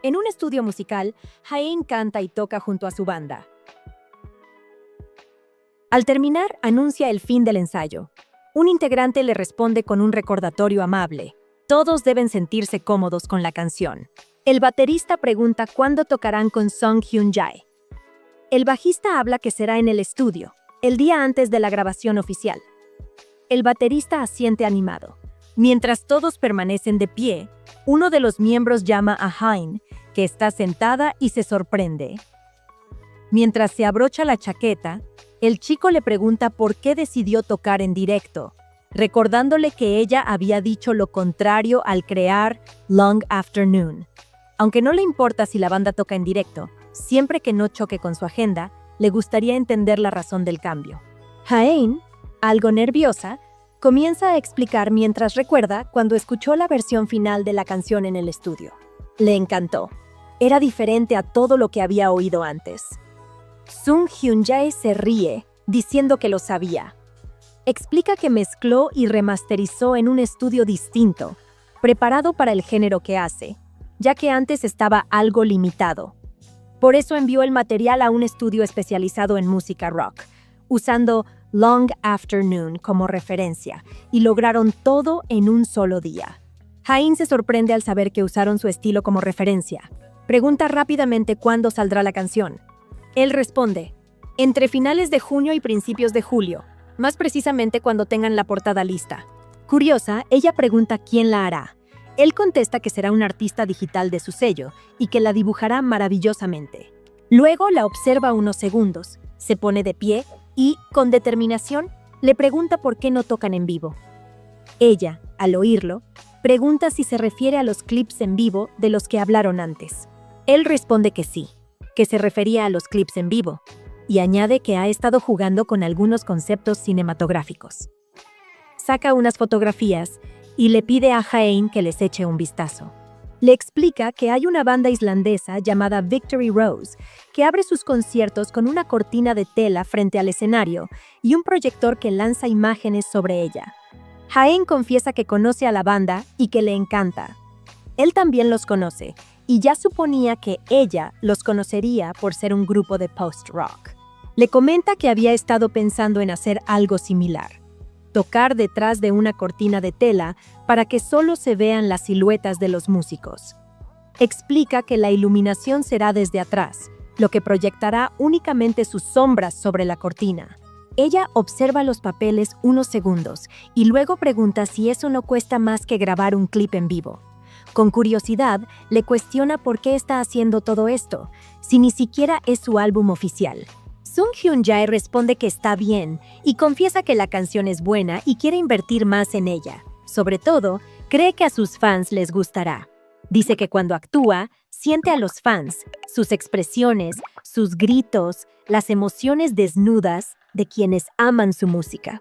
En un estudio musical, Hae-in canta y toca junto a su banda. Al terminar, anuncia el fin del ensayo. Un integrante le responde con un recordatorio amable. Todos deben sentirse cómodos con la canción. El baterista pregunta cuándo tocarán con Sung Hyun-jae. El bajista habla que será en el estudio, el día antes de la grabación oficial. El baterista asiente animado. Mientras todos permanecen de pie, uno de los miembros llama a Hae-in, que está sentada y se sorprende. Mientras se abrocha la chaqueta, el chico le pregunta por qué decidió tocar en directo, recordándole que ella había dicho lo contrario al crear Long Afternoon. Aunque no le importa si la banda toca en directo, siempre que no choque con su agenda, le gustaría entender la razón del cambio. Hae-in, algo nerviosa, comienza a explicar mientras recuerda cuando escuchó la versión final de la canción en el estudio. Le encantó. Era diferente a todo lo que había oído antes. Sung Hyun-jae se ríe, diciendo que lo sabía. Explica que mezcló y remasterizó en un estudio distinto, preparado para el género que hace, ya que antes estaba algo limitado. Por eso envió el material a un estudio especializado en música rock, usando Long Afternoon como referencia, y lograron todo en un solo día. Hae-in se sorprende al saber que usaron su estilo como referencia. Pregunta rápidamente cuándo saldrá la canción. Él responde, entre finales de junio y principios de julio, más precisamente cuando tengan la portada lista. Curiosa, ella pregunta quién la hará. Él contesta que será un artista digital de su sello y que la dibujará maravillosamente. Luego la observa unos segundos, se pone de pie y, con determinación, le pregunta por qué no tocan en vivo. Ella, al oírlo, pregunta si se refiere a los clips en vivo de los que hablaron antes. Él responde que sí, que se refería a los clips en vivo, y añade que ha estado jugando con algunos conceptos cinematográficos. Saca unas fotografías y le pide a Hae-in que les eche un vistazo. Le explica que hay una banda islandesa llamada Victory Rose que abre sus conciertos con una cortina de tela frente al escenario y un proyector que lanza imágenes sobre ella. Hae-in confiesa que conoce a la banda y que le encanta. Él también los conoce y ya suponía que ella los conocería por ser un grupo de post-rock. Le comenta que había estado pensando en hacer algo similar. Tocar detrás de una cortina de tela para que solo se vean las siluetas de los músicos. Explica que la iluminación será desde atrás, lo que proyectará únicamente sus sombras sobre la cortina. Ella observa los papeles unos segundos y luego pregunta si eso no cuesta más que grabar un clip en vivo. Con curiosidad, le cuestiona por qué está haciendo todo esto, si ni siquiera es su álbum oficial. Sung Hyun-jae responde que está bien y confiesa que la canción es buena y quiere invertir más en ella. Sobre todo, cree que a sus fans les gustará. Dice que cuando actúa, siente a los fans, sus expresiones, sus gritos, las emociones desnudas de quienes aman su música,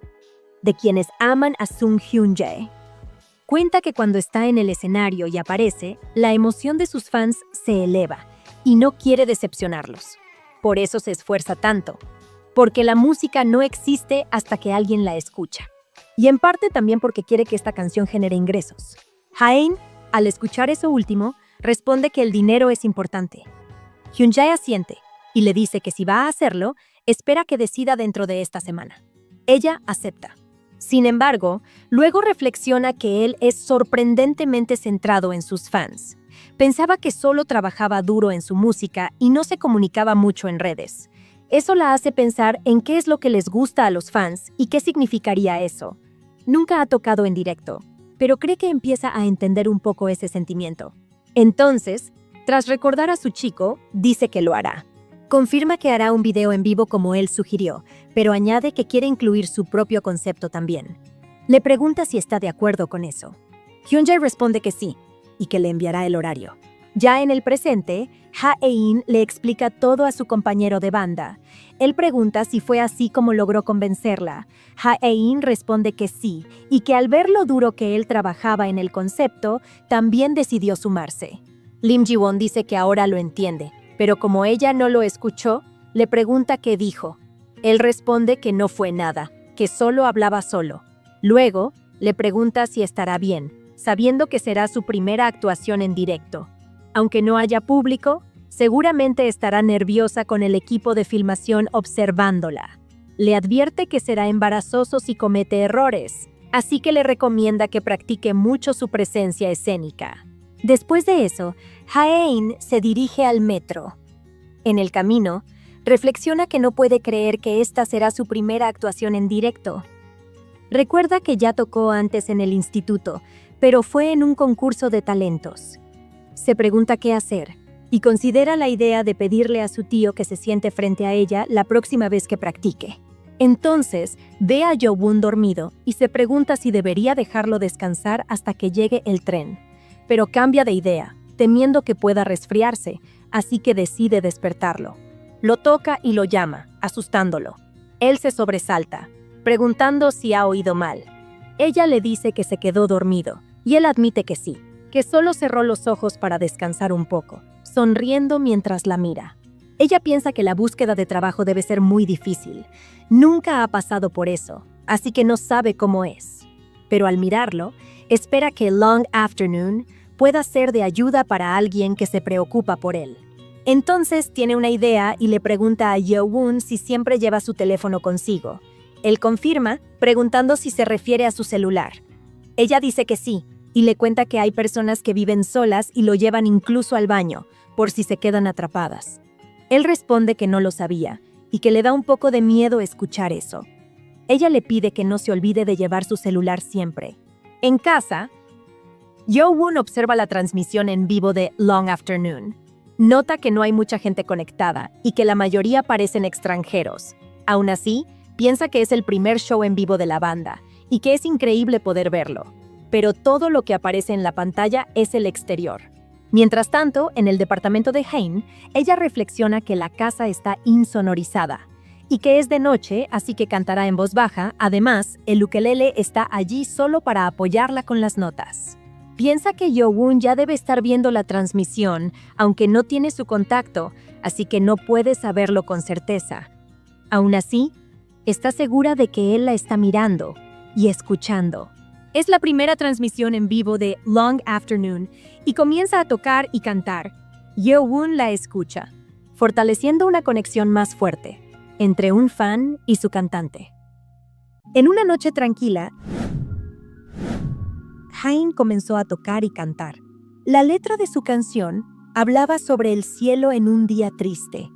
de quienes aman a Sung Hyun-jae. Cuenta que cuando está en el escenario y aparece, la emoción de sus fans se eleva y no quiere decepcionarlos. Por eso se esfuerza tanto, porque la música no existe hasta que alguien la escucha. Y en parte también porque quiere que esta canción genere ingresos. Hae-in, al escuchar eso último, responde que el dinero es importante. Hyun-jae asiente y le dice que si va a hacerlo, espera que decida dentro de esta semana. Ella acepta. Sin embargo, luego reflexiona que él es sorprendentemente centrado en sus fans. Pensaba que solo trabajaba duro en su música y no se comunicaba mucho en redes. Eso la hace pensar en qué es lo que les gusta a los fans y qué significaría eso. Nunca ha tocado en directo, pero cree que empieza a entender un poco ese sentimiento. Entonces, tras recordar a su chico, dice que lo hará. Confirma que hará un video en vivo como él sugirió, pero añade que quiere incluir su propio concepto también. Le pregunta si está de acuerdo con eso. Hyun-jae responde que sí, y que le enviará el horario. Ya en el presente, Hae-in le explica todo a su compañero de banda. Él pregunta si fue así como logró convencerla. Hae-in responde que sí, y que al ver lo duro que él trabajaba en el concepto, también decidió sumarse. Lim Ji-won dice que ahora lo entiende, pero como ella no lo escuchó, le pregunta qué dijo. Él responde que no fue nada, que solo hablaba solo. Luego, le pregunta si estará bien, sabiendo que será su primera actuación en directo. Aunque no haya público, seguramente estará nerviosa con el equipo de filmación observándola. Le advierte que será embarazoso si comete errores, así que le recomienda que practique mucho su presencia escénica. Después de eso, Hae-in se dirige al metro. En el camino, reflexiona que no puede creer que esta será su primera actuación en directo. Recuerda que ya tocó antes en el instituto, pero fue en un concurso de talentos. Se pregunta qué hacer y considera la idea de pedirle a su tío que se siente frente a ella la próxima vez que practique. Entonces, ve a Jo-won dormido y se pregunta si debería dejarlo descansar hasta que llegue el tren. Pero cambia de idea, temiendo que pueda resfriarse, así que decide despertarlo. Lo toca y lo llama, asustándolo. Él se sobresalta, preguntando si ha oído mal. Ella le dice que se quedó dormido, y él admite que sí, que solo cerró los ojos para descansar un poco, sonriendo mientras la mira. Ella piensa que la búsqueda de trabajo debe ser muy difícil. Nunca ha pasado por eso, así que no sabe cómo es. Pero al mirarlo, espera que Long Afternoon pueda ser de ayuda para alguien que se preocupa por él. Entonces tiene una idea y le pregunta a Jo-won si siempre lleva su teléfono consigo. Él confirma, preguntando si se refiere a su celular. Ella dice que sí, y le cuenta que hay personas que viven solas y lo llevan incluso al baño, por si se quedan atrapadas. Él responde que no lo sabía, y que le da un poco de miedo escuchar eso. Ella le pide que no se olvide de llevar su celular siempre. En casa, Jo-won observa la transmisión en vivo de Long Afternoon. Nota que no hay mucha gente conectada y que la mayoría parecen extranjeros. Aún así, piensa que es el primer show en vivo de la banda y que es increíble poder verlo. Pero todo lo que aparece en la pantalla es el exterior. Mientras tanto, en el departamento de Hae-in, ella reflexiona que la casa está insonorizada y que es de noche, así que cantará en voz baja. Además, el ukelele está allí solo para apoyarla con las notas. Piensa que Jo-won ya debe estar viendo la transmisión, aunque no tiene su contacto, así que no puede saberlo con certeza. Aún así, está segura de que él la está mirando y escuchando. Es la primera transmisión en vivo de Long Afternoon y comienza a tocar y cantar. Jo-won la escucha, fortaleciendo una conexión más fuerte entre un fan y su cantante. En una noche tranquila, Hae-in comenzó a tocar y cantar. La letra de su canción hablaba sobre el cielo en un día triste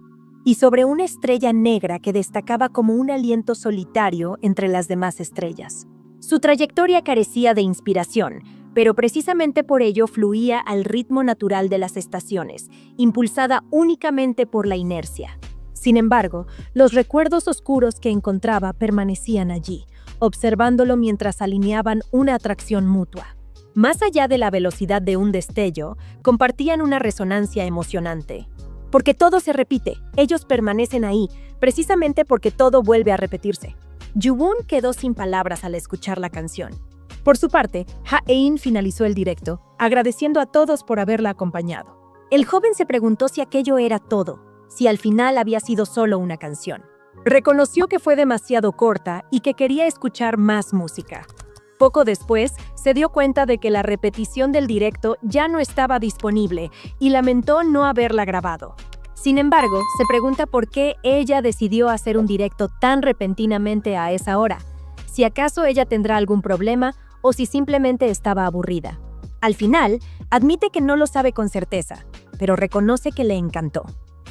y sobre una estrella negra que destacaba como un aliento solitario entre las demás estrellas. Su trayectoria carecía de inspiración, pero precisamente por ello fluía al ritmo natural de las estaciones, impulsada únicamente por la inercia. Sin embargo, los recuerdos oscuros que encontraba permanecían allí, observándolo mientras alineaban una atracción mutua. Más allá de la velocidad de un destello, compartían una resonancia emocionante. Porque todo se repite, ellos permanecen ahí, precisamente porque todo vuelve a repetirse. Jo-won quedó sin palabras al escuchar la canción. Por su parte, Hae-in finalizó el directo, agradeciendo a todos por haberla acompañado. El joven se preguntó si aquello era todo, si al final había sido solo una canción. Reconoció que fue demasiado corta y que quería escuchar más música. Poco después, se dio cuenta de que la repetición del directo ya no estaba disponible y lamentó no haberla grabado. Sin embargo, se pregunta por qué ella decidió hacer un directo tan repentinamente a esa hora. Si acaso ella tendrá algún problema o si simplemente estaba aburrida. Al final, admite que no lo sabe con certeza, pero reconoce que le encantó.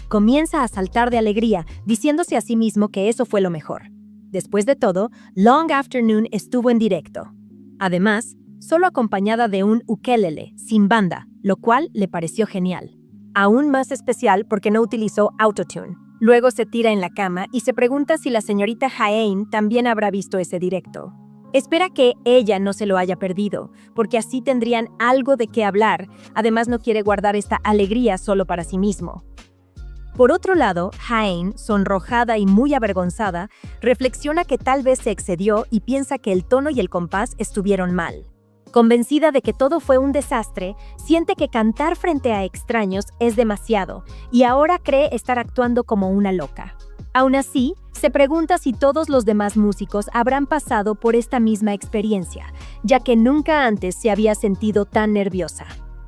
Comienza a saltar de alegría, diciéndose a sí mismo que eso fue lo mejor. Después de todo, Long Afternoon estuvo en directo. Además, solo acompañada de un ukelele, sin banda, lo cual le pareció genial. Aún más especial porque no utilizó autotune. Luego se tira en la cama y se pregunta si la señorita Hae-in también habrá visto ese directo. Espera que ella no se lo haya perdido, porque así tendrían algo de qué hablar. Además, no quiere guardar esta alegría solo para sí mismo. Por otro lado, Hae-in, sonrojada y muy avergonzada, reflexiona que tal vez se excedió y piensa que el tono y el compás estuvieron mal. Convencida de que todo fue un desastre, siente que cantar frente a extraños es demasiado y ahora cree estar actuando como una loca. Aún así, se pregunta si todos los demás músicos habrán pasado por esta misma experiencia, ya que nunca antes se había sentido tan nerviosa.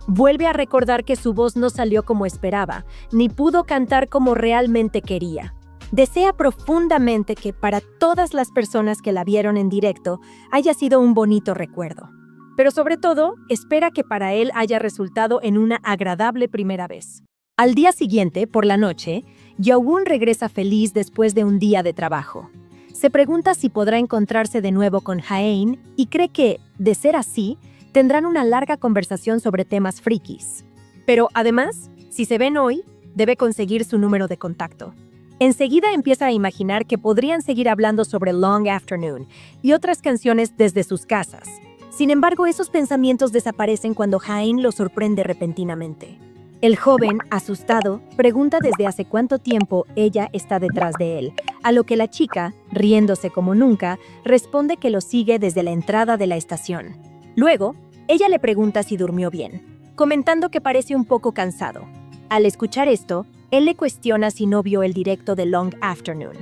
Vuelve a recordar que su voz no salió como esperaba, ni pudo cantar como realmente quería. Desea profundamente que para todas las personas que la vieron en directo haya sido un bonito recuerdo. Pero sobre todo, espera que para él haya resultado en una agradable primera vez. Al día siguiente, por la noche, Yeowon regresa feliz después de un día de trabajo. Se pregunta si podrá encontrarse de nuevo con Haein y cree que, de ser así, tendrán una larga conversación sobre temas frikis. Pero además, si se ven hoy, debe conseguir su número de contacto. Enseguida empieza a imaginar que podrían seguir hablando sobre Long Afternoon y otras canciones desde sus casas. Sin embargo, esos pensamientos desaparecen cuando Haein lo sorprende repentinamente. El joven, asustado, pregunta desde hace cuánto tiempo ella está detrás de él, a lo que la chica, riéndose como nunca, responde que lo sigue desde la entrada de la estación. Luego, ella le pregunta si durmió bien, comentando que parece un poco cansado. Al escuchar esto, él le cuestiona si no vio el directo de Long Afternoon.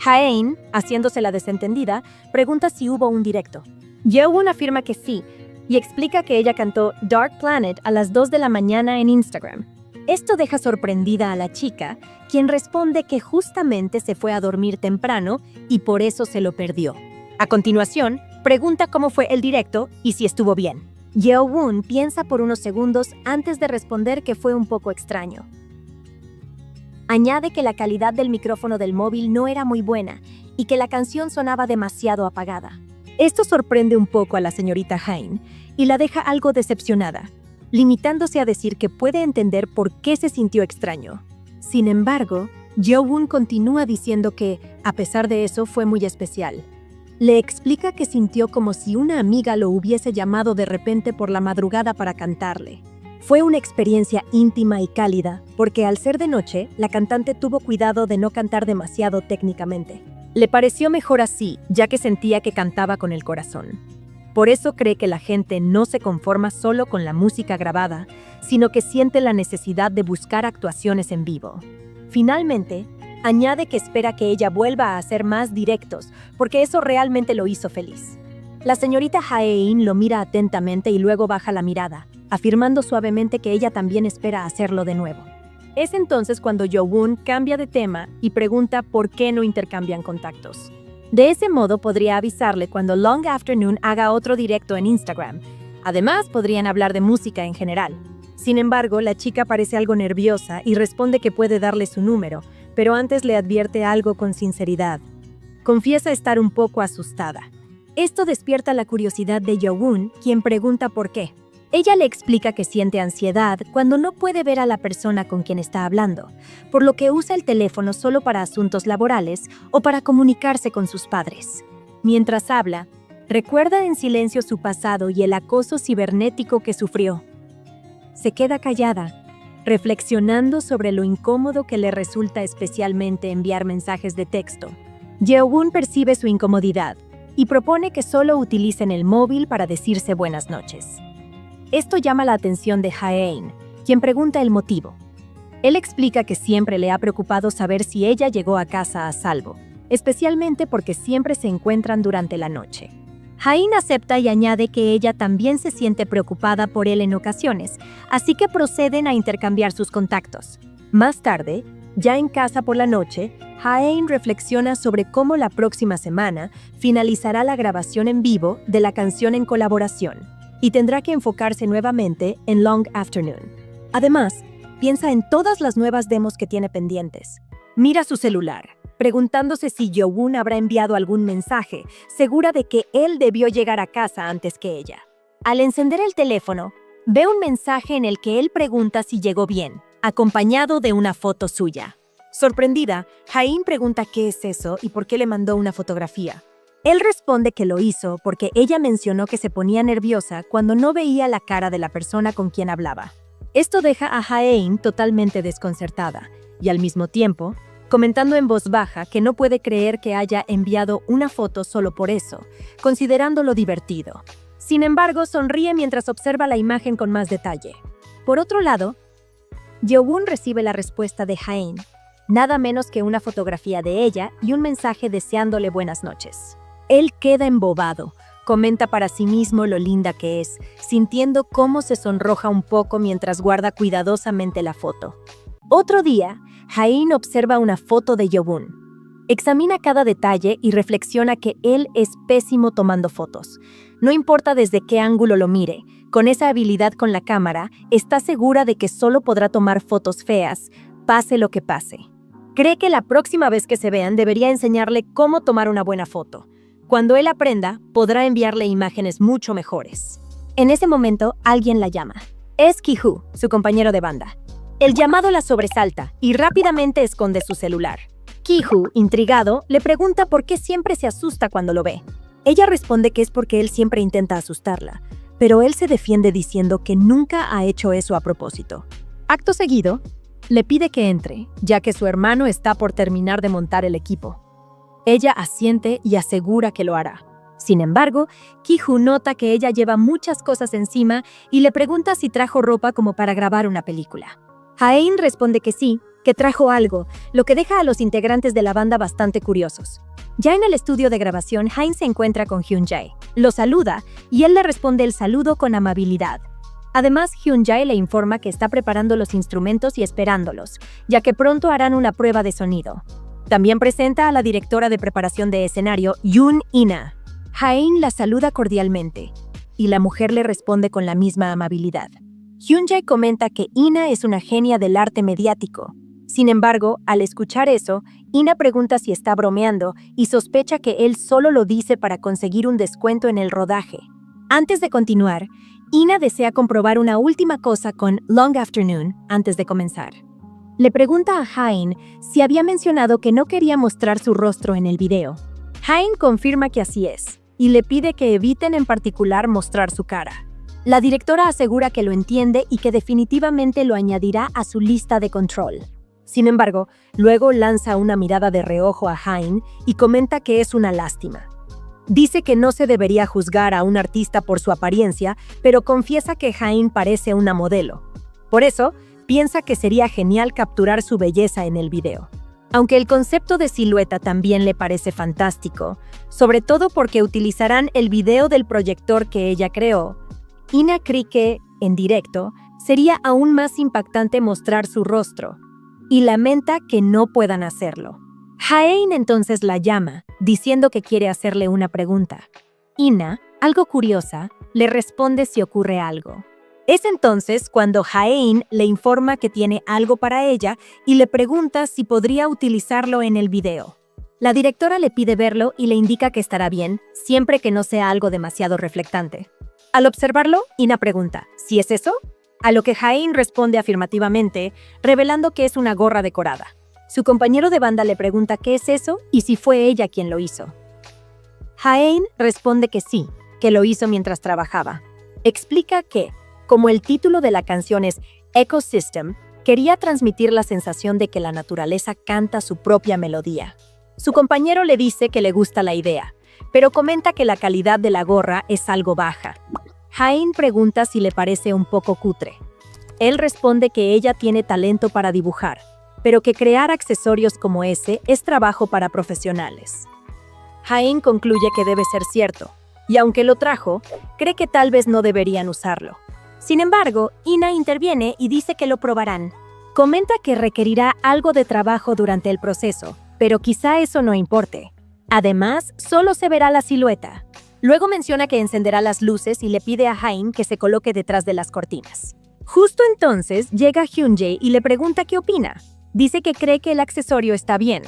Haein, haciéndose la desentendida, pregunta si hubo un directo. Yeowon afirma que sí, y explica que ella cantó Dark Planet a las 2 de la mañana en Instagram. Esto deja sorprendida a la chica, quien responde que justamente se fue a dormir temprano y por eso se lo perdió. A continuación, pregunta cómo fue el directo y si estuvo bien. Yeowon piensa por unos segundos antes de responder que fue un poco extraño. Añade que la calidad del micrófono del móvil no era muy buena y que la canción sonaba demasiado apagada. Esto sorprende un poco a la señorita Haein y la deja algo decepcionada, limitándose a decir que puede entender por qué se sintió extraño. Sin embargo, Yeowon continúa diciendo que, a pesar de eso, fue muy especial. Le explica que sintió como si una amiga lo hubiese llamado de repente por la madrugada para cantarle. Fue una experiencia íntima y cálida, porque al ser de noche, la cantante tuvo cuidado de no cantar demasiado técnicamente. Le pareció mejor así, ya que sentía que cantaba con el corazón. Por eso cree que la gente no se conforma solo con la música grabada, sino que siente la necesidad de buscar actuaciones en vivo. Finalmente, añade que espera que ella vuelva a hacer más directos, porque eso realmente lo hizo feliz. La señorita Haein lo mira atentamente y luego baja la mirada, afirmando suavemente que ella también espera hacerlo de nuevo. Es entonces cuando Yeowon cambia de tema y pregunta por qué no intercambian contactos. De ese modo podría avisarle cuando Long Afternoon haga otro directo en Instagram. Además, podrían hablar de música en general. Sin embargo, la chica parece algo nerviosa y responde que puede darle su número, pero antes le advierte algo con sinceridad. Confiesa estar un poco asustada. Esto despierta la curiosidad de Yeowon, quien pregunta por qué. Ella le explica que siente ansiedad cuando no puede ver a la persona con quien está hablando, por lo que usa el teléfono solo para asuntos laborales o para comunicarse con sus padres. Mientras habla, recuerda en silencio su pasado y el acoso cibernético que sufrió. Se queda callada, reflexionando sobre lo incómodo que le resulta especialmente enviar mensajes de texto. Yeowon percibe su incomodidad y propone que solo utilicen el móvil para decirse buenas noches. Esto llama la atención de Haein, quien pregunta el motivo. Él explica que siempre le ha preocupado saber si ella llegó a casa a salvo, especialmente porque siempre se encuentran durante la noche. Haein acepta y añade que ella también se siente preocupada por él en ocasiones, así que proceden a intercambiar sus contactos. Más tarde, ya en casa por la noche, Haein reflexiona sobre cómo la próxima semana finalizará la grabación en vivo de la canción en colaboración, y tendrá que enfocarse nuevamente en Long Afternoon. Además, piensa en todas las nuevas demos que tiene pendientes. Mira su celular, preguntándose si Yeowon habrá enviado algún mensaje, segura de que él debió llegar a casa antes que ella. Al encender el teléfono, ve un mensaje en el que él pregunta si llegó bien, acompañado de una foto suya. Sorprendida, Haein pregunta qué es eso y por qué le mandó una fotografía. Él responde que lo hizo porque ella mencionó que se ponía nerviosa cuando no veía la cara de la persona con quien hablaba. Esto deja a Haein totalmente desconcertada y al mismo tiempo, comentando en voz baja que no puede creer que haya enviado una foto solo por eso, considerándolo divertido. Sin embargo, sonríe mientras observa la imagen con más detalle. Por otro lado, Yeowon recibe la respuesta de Haein, nada menos que una fotografía de ella y un mensaje deseándole buenas noches. Él queda embobado, comenta para sí mismo lo linda que es, sintiendo cómo se sonroja un poco mientras guarda cuidadosamente la foto. Otro día, Jae-in observa una foto de Yobun. Examina cada detalle y reflexiona que él es pésimo tomando fotos. No importa desde qué ángulo lo mire, con esa habilidad con la cámara, está segura de que solo podrá tomar fotos feas, pase lo que pase. Cree que la próxima vez que se vean debería enseñarle cómo tomar una buena foto. Cuando él aprenda, podrá enviarle imágenes mucho mejores. En ese momento, alguien la llama. Es Ki-hoo, su compañero de banda. El llamado la sobresalta y rápidamente esconde su celular. Ki-hoo, intrigado, le pregunta por qué siempre se asusta cuando lo ve. Ella responde que es porque él siempre intenta asustarla, pero él se defiende diciendo que nunca ha hecho eso a propósito. Acto seguido, le pide que entre, ya que su hermano está por terminar de montar el equipo. Ella asiente y asegura que lo hará. Sin embargo, Ki-hoo nota que ella lleva muchas cosas encima y le pregunta si trajo ropa como para grabar una película. Jae-in responde que sí, que trajo algo, lo que deja a los integrantes de la banda bastante curiosos. Ya en el estudio de grabación, Jae-in se encuentra con Hyun-jae. Lo saluda y él le responde el saludo con amabilidad. Además, Hyun-jae le informa que está preparando los instrumentos y esperándolos, ya que pronto harán una prueba de sonido. También presenta a la directora de preparación de escenario, Yoon Ina. Jae-in la saluda cordialmente, y la mujer le responde con la misma amabilidad. Hyun-jae comenta que Ina es una genia del arte mediático. Sin embargo, al escuchar eso, Ina pregunta si está bromeando y sospecha que él solo lo dice para conseguir un descuento en el rodaje. Antes de continuar, Ina desea comprobar una última cosa con Long Afternoon antes de comenzar. Le pregunta a Jae-in si había mencionado que no quería mostrar su rostro en el video. Jae-in confirma que así es, y le pide que eviten en particular mostrar su cara. La directora asegura que lo entiende y que definitivamente lo añadirá a su lista de control. Sin embargo, luego lanza una mirada de reojo a Jae-in y comenta que es una lástima. Dice que no se debería juzgar a un artista por su apariencia, pero confiesa que Jae-in parece una modelo. Por eso, piensa que sería genial capturar su belleza en el video. Aunque el concepto de silueta también le parece fantástico, sobre todo porque utilizarán el video del proyector que ella creó, Ina cree que, en directo, sería aún más impactante mostrar su rostro, y lamenta que no puedan hacerlo. Jae-in entonces la llama, diciendo que quiere hacerle una pregunta. Ina, algo curiosa, le responde si ocurre algo. Es entonces cuando Jae-in le informa que tiene algo para ella y le pregunta si podría utilizarlo en el video. La directora le pide verlo y le indica que estará bien, siempre que no sea algo demasiado reflectante. Al observarlo, Ina pregunta, ¿sí es eso? A lo que Jae-in responde afirmativamente, revelando que es una gorra decorada. Su compañero de banda le pregunta qué es eso y si fue ella quien lo hizo. Jae-in responde que sí, que lo hizo mientras trabajaba. Explica que, como el título de la canción es Ecosystem, quería transmitir la sensación de que la naturaleza canta su propia melodía. Su compañero le dice que le gusta la idea, pero comenta que la calidad de la gorra es algo baja. Jae-in pregunta si le parece un poco cutre. Él responde que ella tiene talento para dibujar, pero que crear accesorios como ese es trabajo para profesionales. Jae-in concluye que debe ser cierto, y aunque lo trajo, cree que tal vez no deberían usarlo. Sin embargo, Ina interviene y dice que lo probarán. Comenta que requerirá algo de trabajo durante el proceso, pero quizá eso no importe. Además, solo se verá la silueta. Luego menciona que encenderá las luces y le pide a Jae-in que se coloque detrás de las cortinas. Justo entonces llega Hyun-jae y le pregunta qué opina. Dice que cree que el accesorio está bien.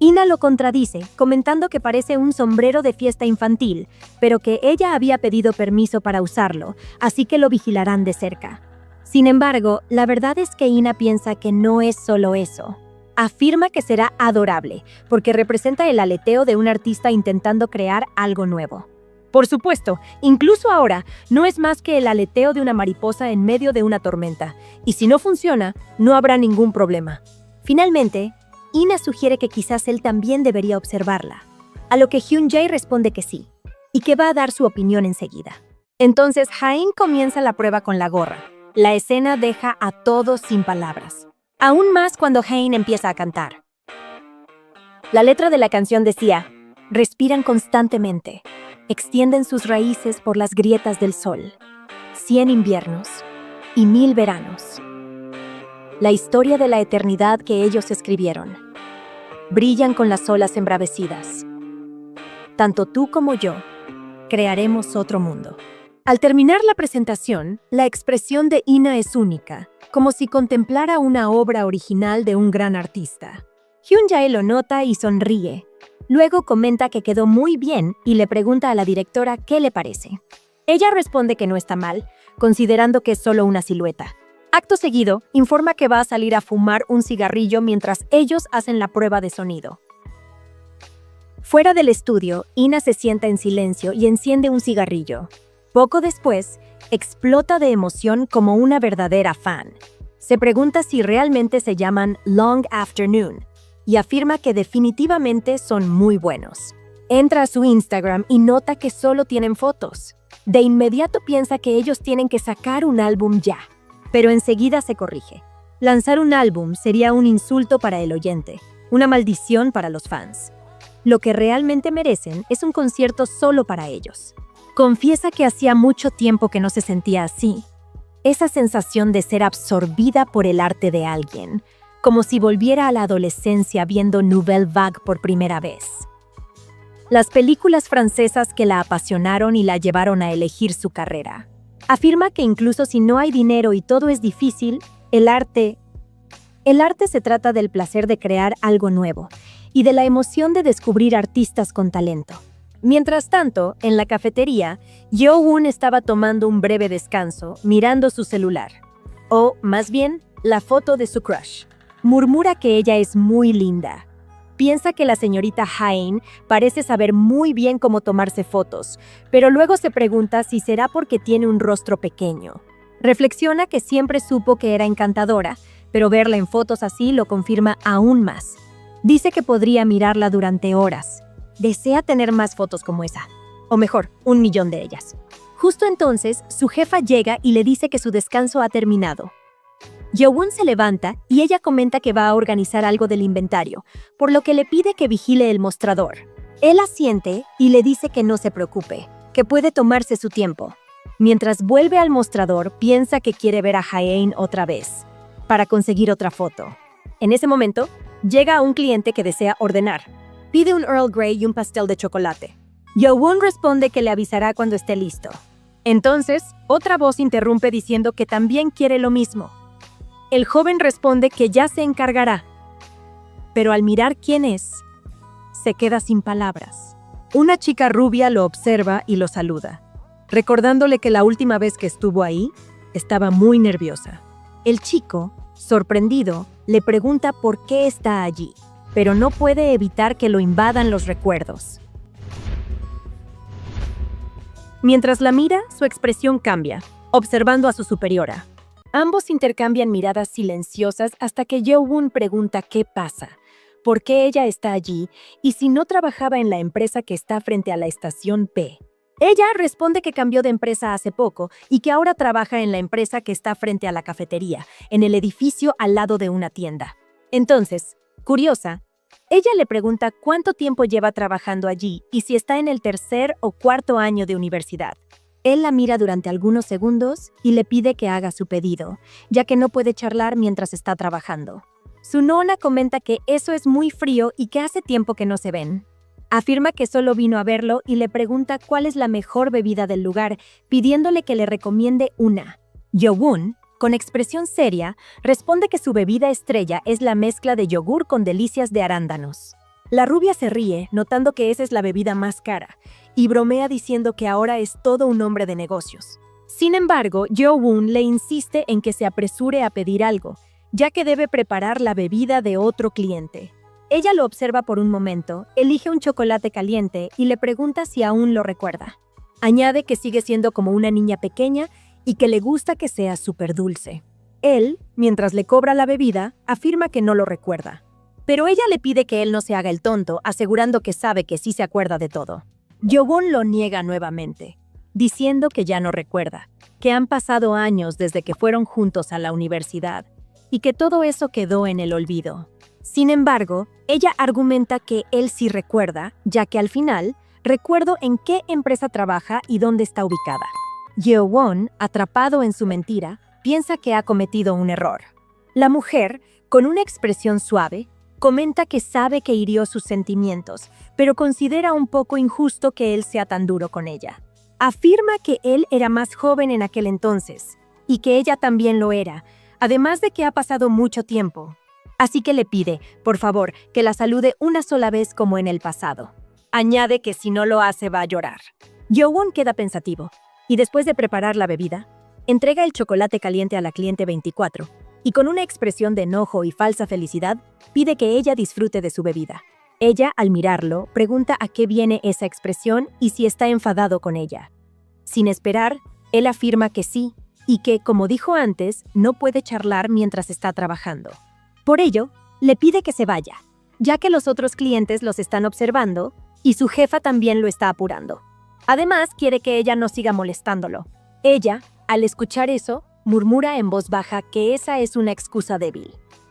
Ina lo contradice, comentando que parece un sombrero de fiesta infantil, pero que ella había pedido permiso para usarlo, así que lo vigilarán de cerca. Sin embargo, la verdad es que Ina piensa que no es solo eso. Afirma que será adorable, porque representa el aleteo de un artista intentando crear algo nuevo. Por supuesto, incluso ahora, no es más que el aleteo de una mariposa en medio de una tormenta, y si no funciona, no habrá ningún problema. Finalmente, Ina sugiere que quizás él también debería observarla, a lo que Hyun-jae responde que sí, y que va a dar su opinión enseguida. Entonces, Jae-in comienza la prueba con la gorra. La escena deja a todos sin palabras, aún más cuando Jae-in empieza a cantar. La letra de la canción decía, respiran constantemente, extienden sus raíces por las grietas del sol. 100 inviernos y 1000 veranos. La historia de la eternidad que ellos escribieron. Brillan con las olas embravecidas. Tanto tú como yo crearemos otro mundo. Al terminar la presentación, la expresión de Ina es única, como si contemplara una obra original de un gran artista. Hyun-jae lo nota y sonríe. Luego comenta que quedó muy bien y le pregunta a la directora qué le parece. Ella responde que no está mal, considerando que es solo una silueta. Acto seguido, informa que va a salir a fumar un cigarrillo mientras ellos hacen la prueba de sonido. Fuera del estudio, Ina se sienta en silencio y enciende un cigarrillo. Poco después, explota de emoción como una verdadera fan. Se pregunta si realmente se llaman Long Afternoon y afirma que definitivamente son muy buenos. Entra a su Instagram y nota que solo tienen fotos. De inmediato piensa que ellos tienen que sacar un álbum ya, pero enseguida se corrige. Lanzar un álbum sería un insulto para el oyente, una maldición para los fans. Lo que realmente merecen es un concierto solo para ellos. Confiesa que hacía mucho tiempo que no se sentía así. Esa sensación de ser absorbida por el arte de alguien, como si volviera a la adolescencia viendo Nouvelle Vague por primera vez. Las películas francesas que la apasionaron y la llevaron a elegir su carrera. Afirma que incluso si no hay dinero y todo es difícil, el arte se trata del placer de crear algo nuevo y de la emoción de descubrir artistas con talento. Mientras tanto, en la cafetería, Yeowon estaba tomando un breve descanso, mirando su celular. O, más bien, la foto de su crush. Murmura que ella es muy linda. Piensa que la señorita Hain parece saber muy bien cómo tomarse fotos, pero luego se pregunta si será porque tiene un rostro pequeño. Reflexiona que siempre supo que era encantadora, pero verla en fotos así lo confirma aún más. Dice que podría mirarla durante horas. Desea tener más fotos como esa. O mejor, 1.000.000 de ellas. Justo entonces, su jefa llega y le dice que su descanso ha terminado. Yeowon se levanta y ella comenta que va a organizar algo del inventario, por lo que le pide que vigile el mostrador. Él asiente y le dice que no se preocupe, que puede tomarse su tiempo. Mientras vuelve al mostrador, piensa que quiere ver a Haein otra vez, para conseguir otra foto. En ese momento, llega un cliente que desea ordenar. Pide un Earl Grey y un pastel de chocolate. Yeowon responde que le avisará cuando esté listo. Entonces, otra voz interrumpe diciendo que también quiere lo mismo. El joven responde que ya se encargará. Pero al mirar quién es, se queda sin palabras. Una chica rubia lo observa y lo saluda, recordándole que la última vez que estuvo ahí, estaba muy nerviosa. El chico, sorprendido, le pregunta por qué está allí, pero no puede evitar que lo invadan los recuerdos. Mientras la mira, su expresión cambia, observando a su superiora. Ambos intercambian miradas silenciosas hasta que Yeowon pregunta qué pasa, por qué ella está allí y si no trabajaba en la empresa que está frente a la estación P. Ella responde que cambió de empresa hace poco y que ahora trabaja en la empresa que está frente a la cafetería, en el edificio al lado de una tienda. Entonces, curiosa, ella le pregunta cuánto tiempo lleva trabajando allí y si está en el 3er o 4.er año de universidad. Él la mira durante algunos segundos y le pide que haga su pedido, ya que no puede charlar mientras está trabajando. Su nona comenta que eso es muy frío y que hace tiempo que no se ven. Afirma que solo vino a verlo y le pregunta cuál es la mejor bebida del lugar, pidiéndole que le recomiende una. Yeowon, con expresión seria, responde que su bebida estrella es la mezcla de yogur con delicias de arándanos. La rubia se ríe, notando que esa es la bebida más cara, y bromea diciendo que ahora es todo un hombre de negocios. Sin embargo, Yeowon le insiste en que se apresure a pedir algo, ya que debe preparar la bebida de otro cliente. Ella lo observa por un momento, elige un chocolate caliente y le pregunta si aún lo recuerda. Añade que sigue siendo como una niña pequeña y que le gusta que sea súper dulce. Él, mientras le cobra la bebida, afirma que no lo recuerda. Pero ella le pide que él no se haga el tonto, asegurando que sabe que sí se acuerda de todo. Yeowon lo niega nuevamente, diciendo que ya no recuerda, que han pasado años desde que fueron juntos a la universidad y que todo eso quedó en el olvido. Sin embargo, ella argumenta que él sí recuerda, ya que al final Recuerdo en qué empresa trabaja y dónde está ubicada. Yeowon, atrapado en su mentira, piensa que ha cometido un error. La mujer, con una expresión suave, comenta que sabe que hirió sus sentimientos, pero considera un poco injusto que él sea tan duro con ella. Afirma que él era más joven en aquel entonces, y que ella también lo era, además de que ha pasado mucho tiempo. Así que le pide, por favor, que la salude una sola vez como en el pasado. Añade que si no lo hace va a llorar. Yeowon queda pensativo, y después de preparar la bebida, entrega el chocolate caliente a la cliente 24, y con una expresión de enojo y falsa felicidad, pide que ella disfrute de su bebida. Ella, al mirarlo, pregunta a qué viene esa expresión y si está enfadado con ella. Sin esperar, él afirma que sí, y que, como dijo antes, no puede charlar mientras está trabajando. Por ello, le pide que se vaya, ya que los otros clientes los están observando y su jefa también lo está apurando. Además, quiere que ella no siga molestándolo. Ella, al escuchar eso, murmura en voz baja que esa es una excusa débil.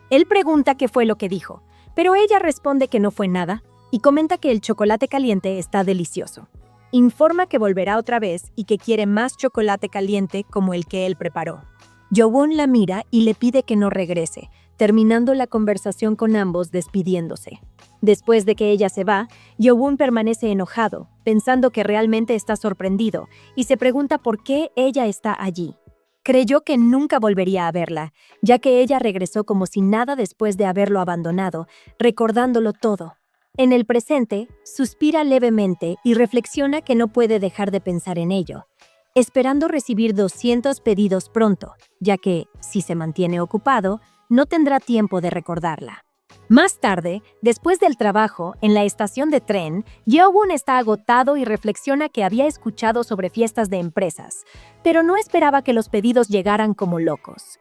Él pregunta qué fue lo que dijo, pero ella responde que no fue nada y comenta que el chocolate caliente está delicioso. Informa que volverá otra vez y que quiere más chocolate caliente como el que él preparó. Yeowon la mira y le pide que no regrese, terminando la conversación con ambos despidiéndose. Después de que ella se va, Yeowon permanece enojado, pensando que realmente está sorprendido y se pregunta por qué ella está allí. Creyó que nunca volvería a verla, ya que ella regresó como si nada después de haberlo abandonado, recordándolo todo. En el presente, suspira levemente y reflexiona que no puede dejar de pensar en ello, esperando recibir 200 pedidos pronto, ya que, si se mantiene ocupado, no tendrá tiempo de recordarla. Más tarde, después del trabajo, en la estación de tren, Yeowon está agotado y reflexiona que había escuchado sobre fiestas de empresas, pero no esperaba que los pedidos llegaran como locos.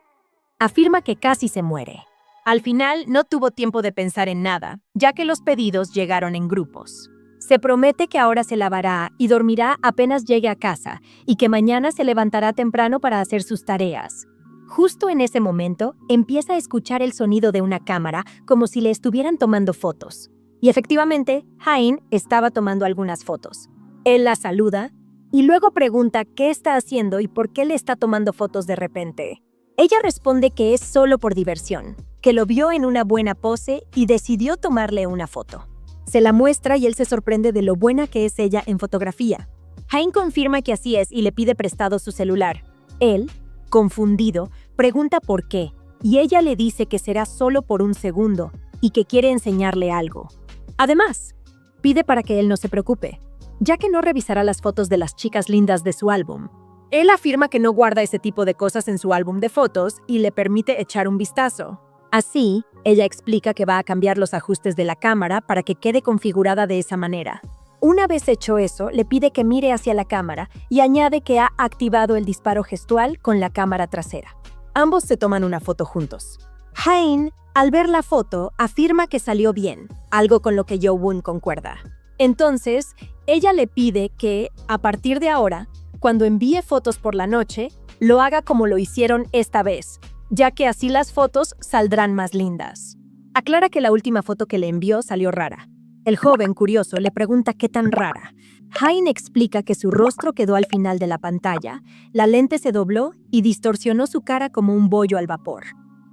Afirma que casi se muere. Al final, no tuvo tiempo de pensar en nada, ya que los pedidos llegaron en grupos. Se promete que ahora se lavará y dormirá apenas llegue a casa, y que mañana se levantará temprano para hacer sus tareas. Justo en ese momento, empieza a escuchar el sonido de una cámara como si le estuvieran tomando fotos. Y efectivamente, Hain estaba tomando algunas fotos. Él la saluda y luego pregunta qué está haciendo y por qué le está tomando fotos de repente. Ella responde que es solo por diversión, que lo vio en una buena pose y decidió tomarle una foto. Se la muestra y él se sorprende de lo buena que es ella en fotografía. Hain confirma que así es y le pide prestado su celular. Él, confundido, pregunta por qué, y ella le dice que será solo por un segundo y que quiere enseñarle algo. Además, pide para que él no se preocupe, ya que no revisará las fotos de las chicas lindas de su álbum. Él afirma que no guarda ese tipo de cosas en su álbum de fotos y le permite echar un vistazo. Así, ella explica que va a cambiar los ajustes de la cámara para que quede configurada de esa manera. Una vez hecho eso, le pide que mire hacia la cámara y añade que ha activado el disparo gestual con la cámara trasera. Ambos se toman una foto juntos. Hain, al ver la foto, afirma que salió bien, algo con lo que Yeowon concuerda. Entonces, ella le pide que, a partir de ahora, cuando envíe fotos por la noche, lo haga como lo hicieron esta vez, ya que así las fotos saldrán más lindas. Aclara que la última foto que le envió salió rara. El joven, curioso, le pregunta qué tan rara. Hain explica que su rostro quedó al final de la pantalla, la lente se dobló y distorsionó su cara como un bollo al vapor.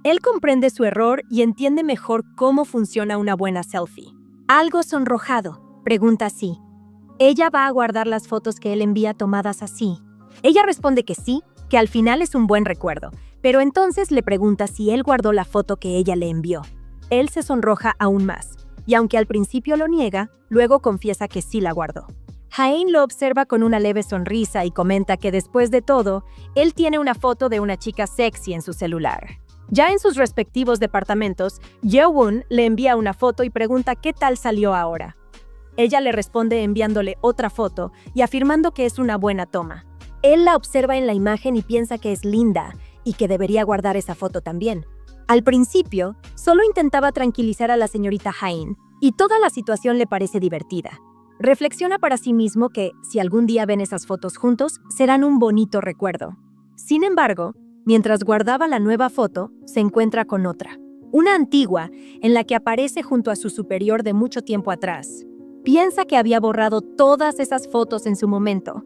Él comprende su error y entiende mejor cómo funciona una buena selfie. Algo sonrojado, pregunta si ella va a guardar las fotos que él envía tomadas así. Ella responde que sí, que al final es un buen recuerdo, pero entonces le pregunta si él guardó la foto que ella le envió. Él se sonroja aún más, y aunque al principio lo niega, luego confiesa que sí la guardó. Hain lo observa con una leve sonrisa y comenta que después de todo, él tiene una foto de una chica sexy en su celular. Ya en sus respectivos departamentos, Yeowon le envía una foto y pregunta qué tal salió ahora. Ella le responde enviándole otra foto y afirmando que es una buena toma. Él la observa en la imagen y piensa que es linda y que debería guardar esa foto también. Al principio, solo intentaba tranquilizar a la señorita Hain y toda la situación le parece divertida. Reflexiona para sí mismo que, si algún día ven esas fotos juntos, serán un bonito recuerdo. Sin embargo, mientras guardaba la nueva foto, se encuentra con otra. Una antigua, en la que aparece junto a su superior de mucho tiempo atrás. Piensa que había borrado todas esas fotos en su momento,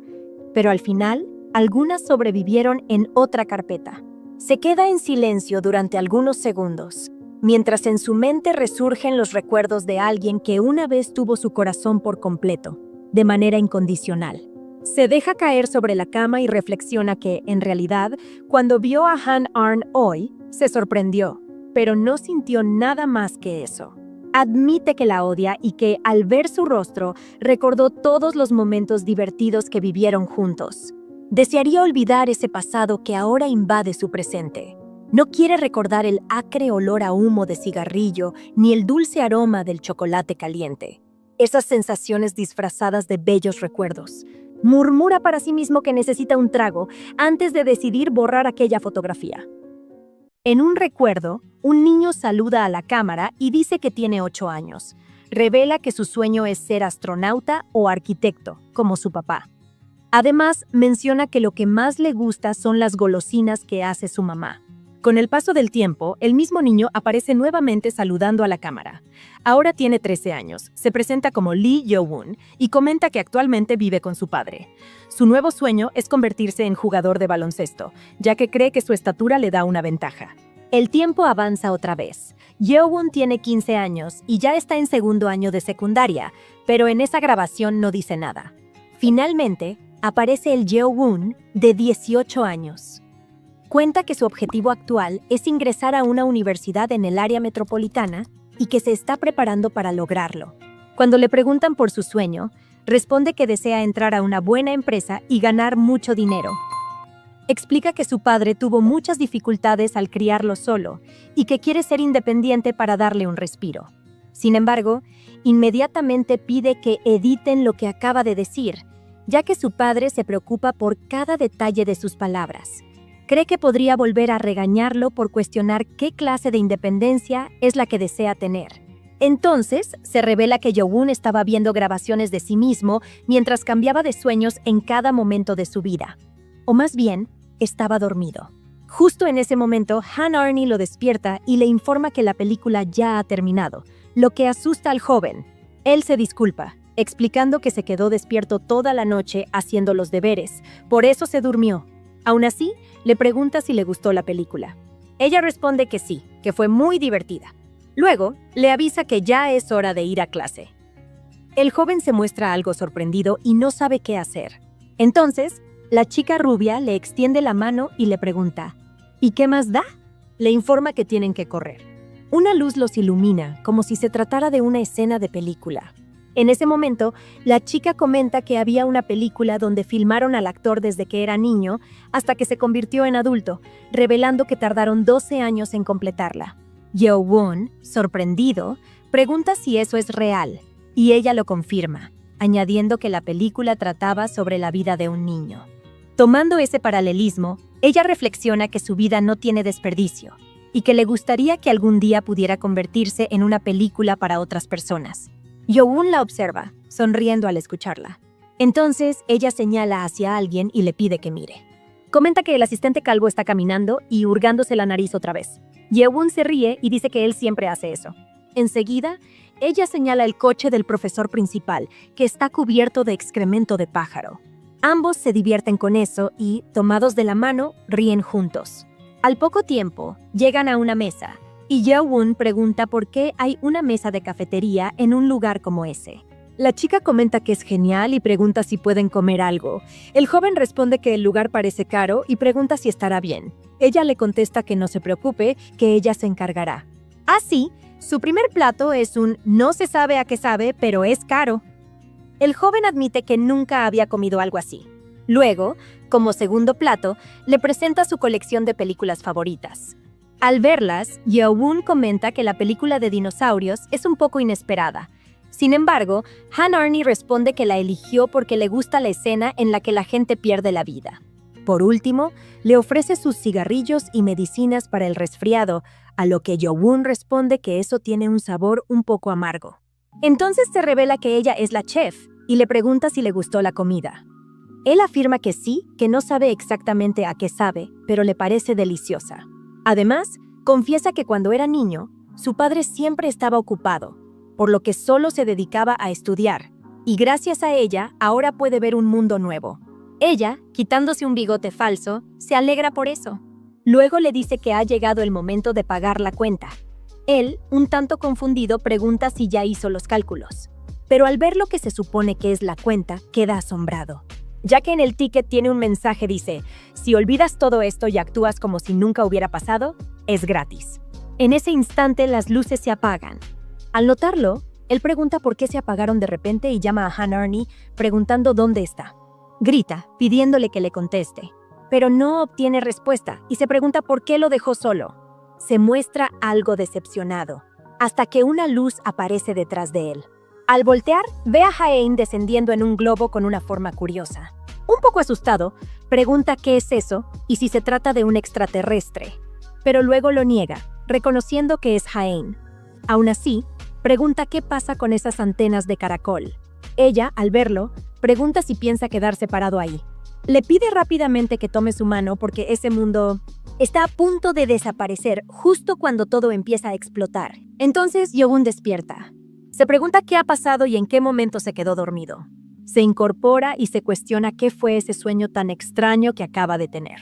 pero al final, algunas sobrevivieron en otra carpeta. Se queda en silencio durante algunos segundos, mientras en su mente resurgen los recuerdos de alguien que una vez tuvo su corazón por completo, de manera incondicional. Se deja caer sobre la cama y reflexiona que, en realidad, cuando vio a Han Arn hoy, se sorprendió, pero no sintió nada más que eso. Admite que la odia y que, al ver su rostro, recordó todos los momentos divertidos que vivieron juntos. Desearía olvidar ese pasado que ahora invade su presente. No quiere recordar el acre olor a humo de cigarrillo ni el dulce aroma del chocolate caliente. Esas sensaciones disfrazadas de bellos recuerdos. Murmura para sí mismo que necesita un trago antes de decidir borrar aquella fotografía. En un recuerdo, un niño saluda a la cámara y dice que tiene 8 años. Revela que su sueño es ser astronauta o arquitecto, como su papá. Además, menciona que lo que más le gusta son las golosinas que hace su mamá. Con el paso del tiempo, el mismo niño aparece nuevamente saludando a la cámara. Ahora tiene 13 años, se presenta como Lee Yo-woon y comenta que actualmente vive con su padre. Su nuevo sueño es convertirse en jugador de baloncesto, ya que cree que su estatura le da una ventaja. El tiempo avanza otra vez. Yo-woon tiene 15 años y ya está en segundo año de secundaria, pero en esa grabación no dice nada. Finalmente, aparece el Yo-woon de 18 años. Cuenta que su objetivo actual es ingresar a una universidad en el área metropolitana y que se está preparando para lograrlo. Cuando le preguntan por su sueño, responde que desea entrar a una buena empresa y ganar mucho dinero. Explica que su padre tuvo muchas dificultades al criarlo solo y que quiere ser independiente para darle un respiro. Sin embargo, inmediatamente pide que editen lo que acaba de decir, ya que su padre se preocupa por cada detalle de sus palabras. Cree que podría volver a regañarlo por cuestionar qué clase de independencia es la que desea tener. Entonces, se revela que Yo-woon estaba viendo grabaciones de sí mismo mientras cambiaba de sueños en cada momento de su vida. O más bien, estaba dormido. Justo en ese momento, Han Arni lo despierta y le informa que la película ya ha terminado, lo que asusta al joven. Él se disculpa, explicando que se quedó despierto toda la noche haciendo los deberes, por eso se durmió. Aún así, le pregunta si le gustó la película. Ella responde que sí, que fue muy divertida. Luego, le avisa que ya es hora de ir a clase. El joven se muestra algo sorprendido y no sabe qué hacer. Entonces, la chica rubia le extiende la mano y le pregunta, ¿y qué más da? Le informa que tienen que correr. Una luz los ilumina, como si se tratara de una escena de película. En ese momento, la chica comenta que había una película donde filmaron al actor desde que era niño hasta que se convirtió en adulto, revelando que tardaron 12 años en completarla. Yo-woon, sorprendido, pregunta si eso es real, y ella lo confirma, añadiendo que la película trataba sobre la vida de un niño. Tomando ese paralelismo, ella reflexiona que su vida no tiene desperdicio, y que le gustaría que algún día pudiera convertirse en una película para otras personas. Yo-woon la observa, sonriendo al escucharla. Entonces, ella señala hacia alguien y le pide que mire. Comenta que el asistente calvo está caminando y hurgándose la nariz otra vez. Yo-woon se ríe y dice que él siempre hace eso. Enseguida, ella señala el coche del profesor principal, que está cubierto de excremento de pájaro. Ambos se divierten con eso y, tomados de la mano, ríen juntos. Al poco tiempo, llegan a una mesa, y Yo-woon pregunta por qué hay una mesa de cafetería en un lugar como ese. La chica comenta que es genial y pregunta si pueden comer algo. El joven responde que el lugar parece caro y pregunta si estará bien. Ella le contesta que no se preocupe, que ella se encargará. Así, su primer plato es un no se sabe a qué sabe, pero es caro. El joven admite que nunca había comido algo así. Luego, como segundo plato, le presenta su colección de películas favoritas. Al verlas, Yo-woon comenta que la película de dinosaurios es un poco inesperada. Sin embargo, Han Arni responde que la eligió porque le gusta la escena en la que la gente pierde la vida. Por último, le ofrece sus cigarrillos y medicinas para el resfriado, a lo que Yo-woon responde que eso tiene un sabor un poco amargo. Entonces se revela que ella es la chef y le pregunta si le gustó la comida. Él afirma que sí, que no sabe exactamente a qué sabe, pero le parece deliciosa. Además, confiesa que cuando era niño, su padre siempre estaba ocupado. por lo que solo se dedicaba a estudiar, y gracias a ella ahora puede ver un mundo nuevo. Ella, quitándose un bigote falso, se alegra por eso. Luego le dice que ha llegado el momento de pagar la cuenta. Él, un tanto confundido, pregunta si ya hizo los cálculos. Pero al ver lo que se supone que es la cuenta, queda asombrado, ya que en el ticket tiene un mensaje dice: si olvidas todo esto y actúas como si nunca hubiera pasado, es gratis. En ese instante las luces se apagan. Al notarlo, él pregunta por qué se apagaron de repente y llama a Han Arnie preguntando dónde está. Grita, pidiéndole que le conteste, pero no obtiene respuesta y se pregunta por qué lo dejó solo. Se muestra algo decepcionado, hasta que una luz aparece detrás de él. Al voltear, ve a Haein descendiendo en un globo con una forma curiosa. Un poco asustado, pregunta qué es eso y si se trata de un extraterrestre, pero luego lo niega, reconociendo que es Haein. Aún así, pregunta qué pasa con esas antenas de caracol. Ella, al verlo, pregunta si piensa quedarse parado ahí. Le pide rápidamente que tome su mano porque ese mundo está a punto de desaparecer justo cuando todo empieza a explotar. Entonces, Yogun despierta. Se pregunta qué ha pasado y en qué momento se quedó dormido. Se incorpora y se cuestiona qué fue ese sueño tan extraño que acaba de tener.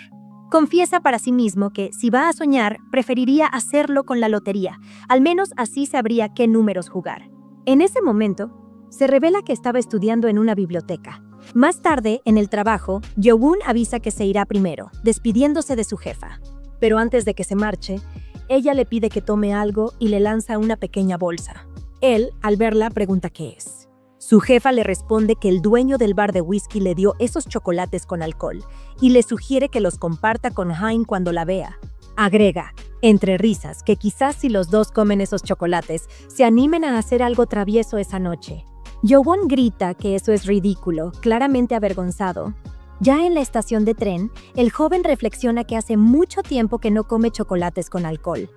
Confiesa para sí mismo que, si va a soñar, preferiría hacerlo con la lotería. Al menos así sabría qué números jugar. En ese momento, se revela que estaba estudiando en una biblioteca. Más tarde, en el trabajo, Yogun avisa que se irá primero, despidiéndose de su jefa. Pero antes de que se marche, ella le pide que tome algo y le lanza una pequeña bolsa. Él, al verla, pregunta qué es. Su jefa le responde que el dueño del bar de whisky le dio esos chocolates con alcohol y le sugiere que los comparta con Haein cuando la vea. Agrega, entre risas, que quizás si los dos comen esos chocolates, se animen a hacer algo travieso esa noche. Yogun grita que eso es ridículo, claramente avergonzado. Ya en la estación de tren, el joven reflexiona que hace mucho tiempo que no come chocolates con alcohol.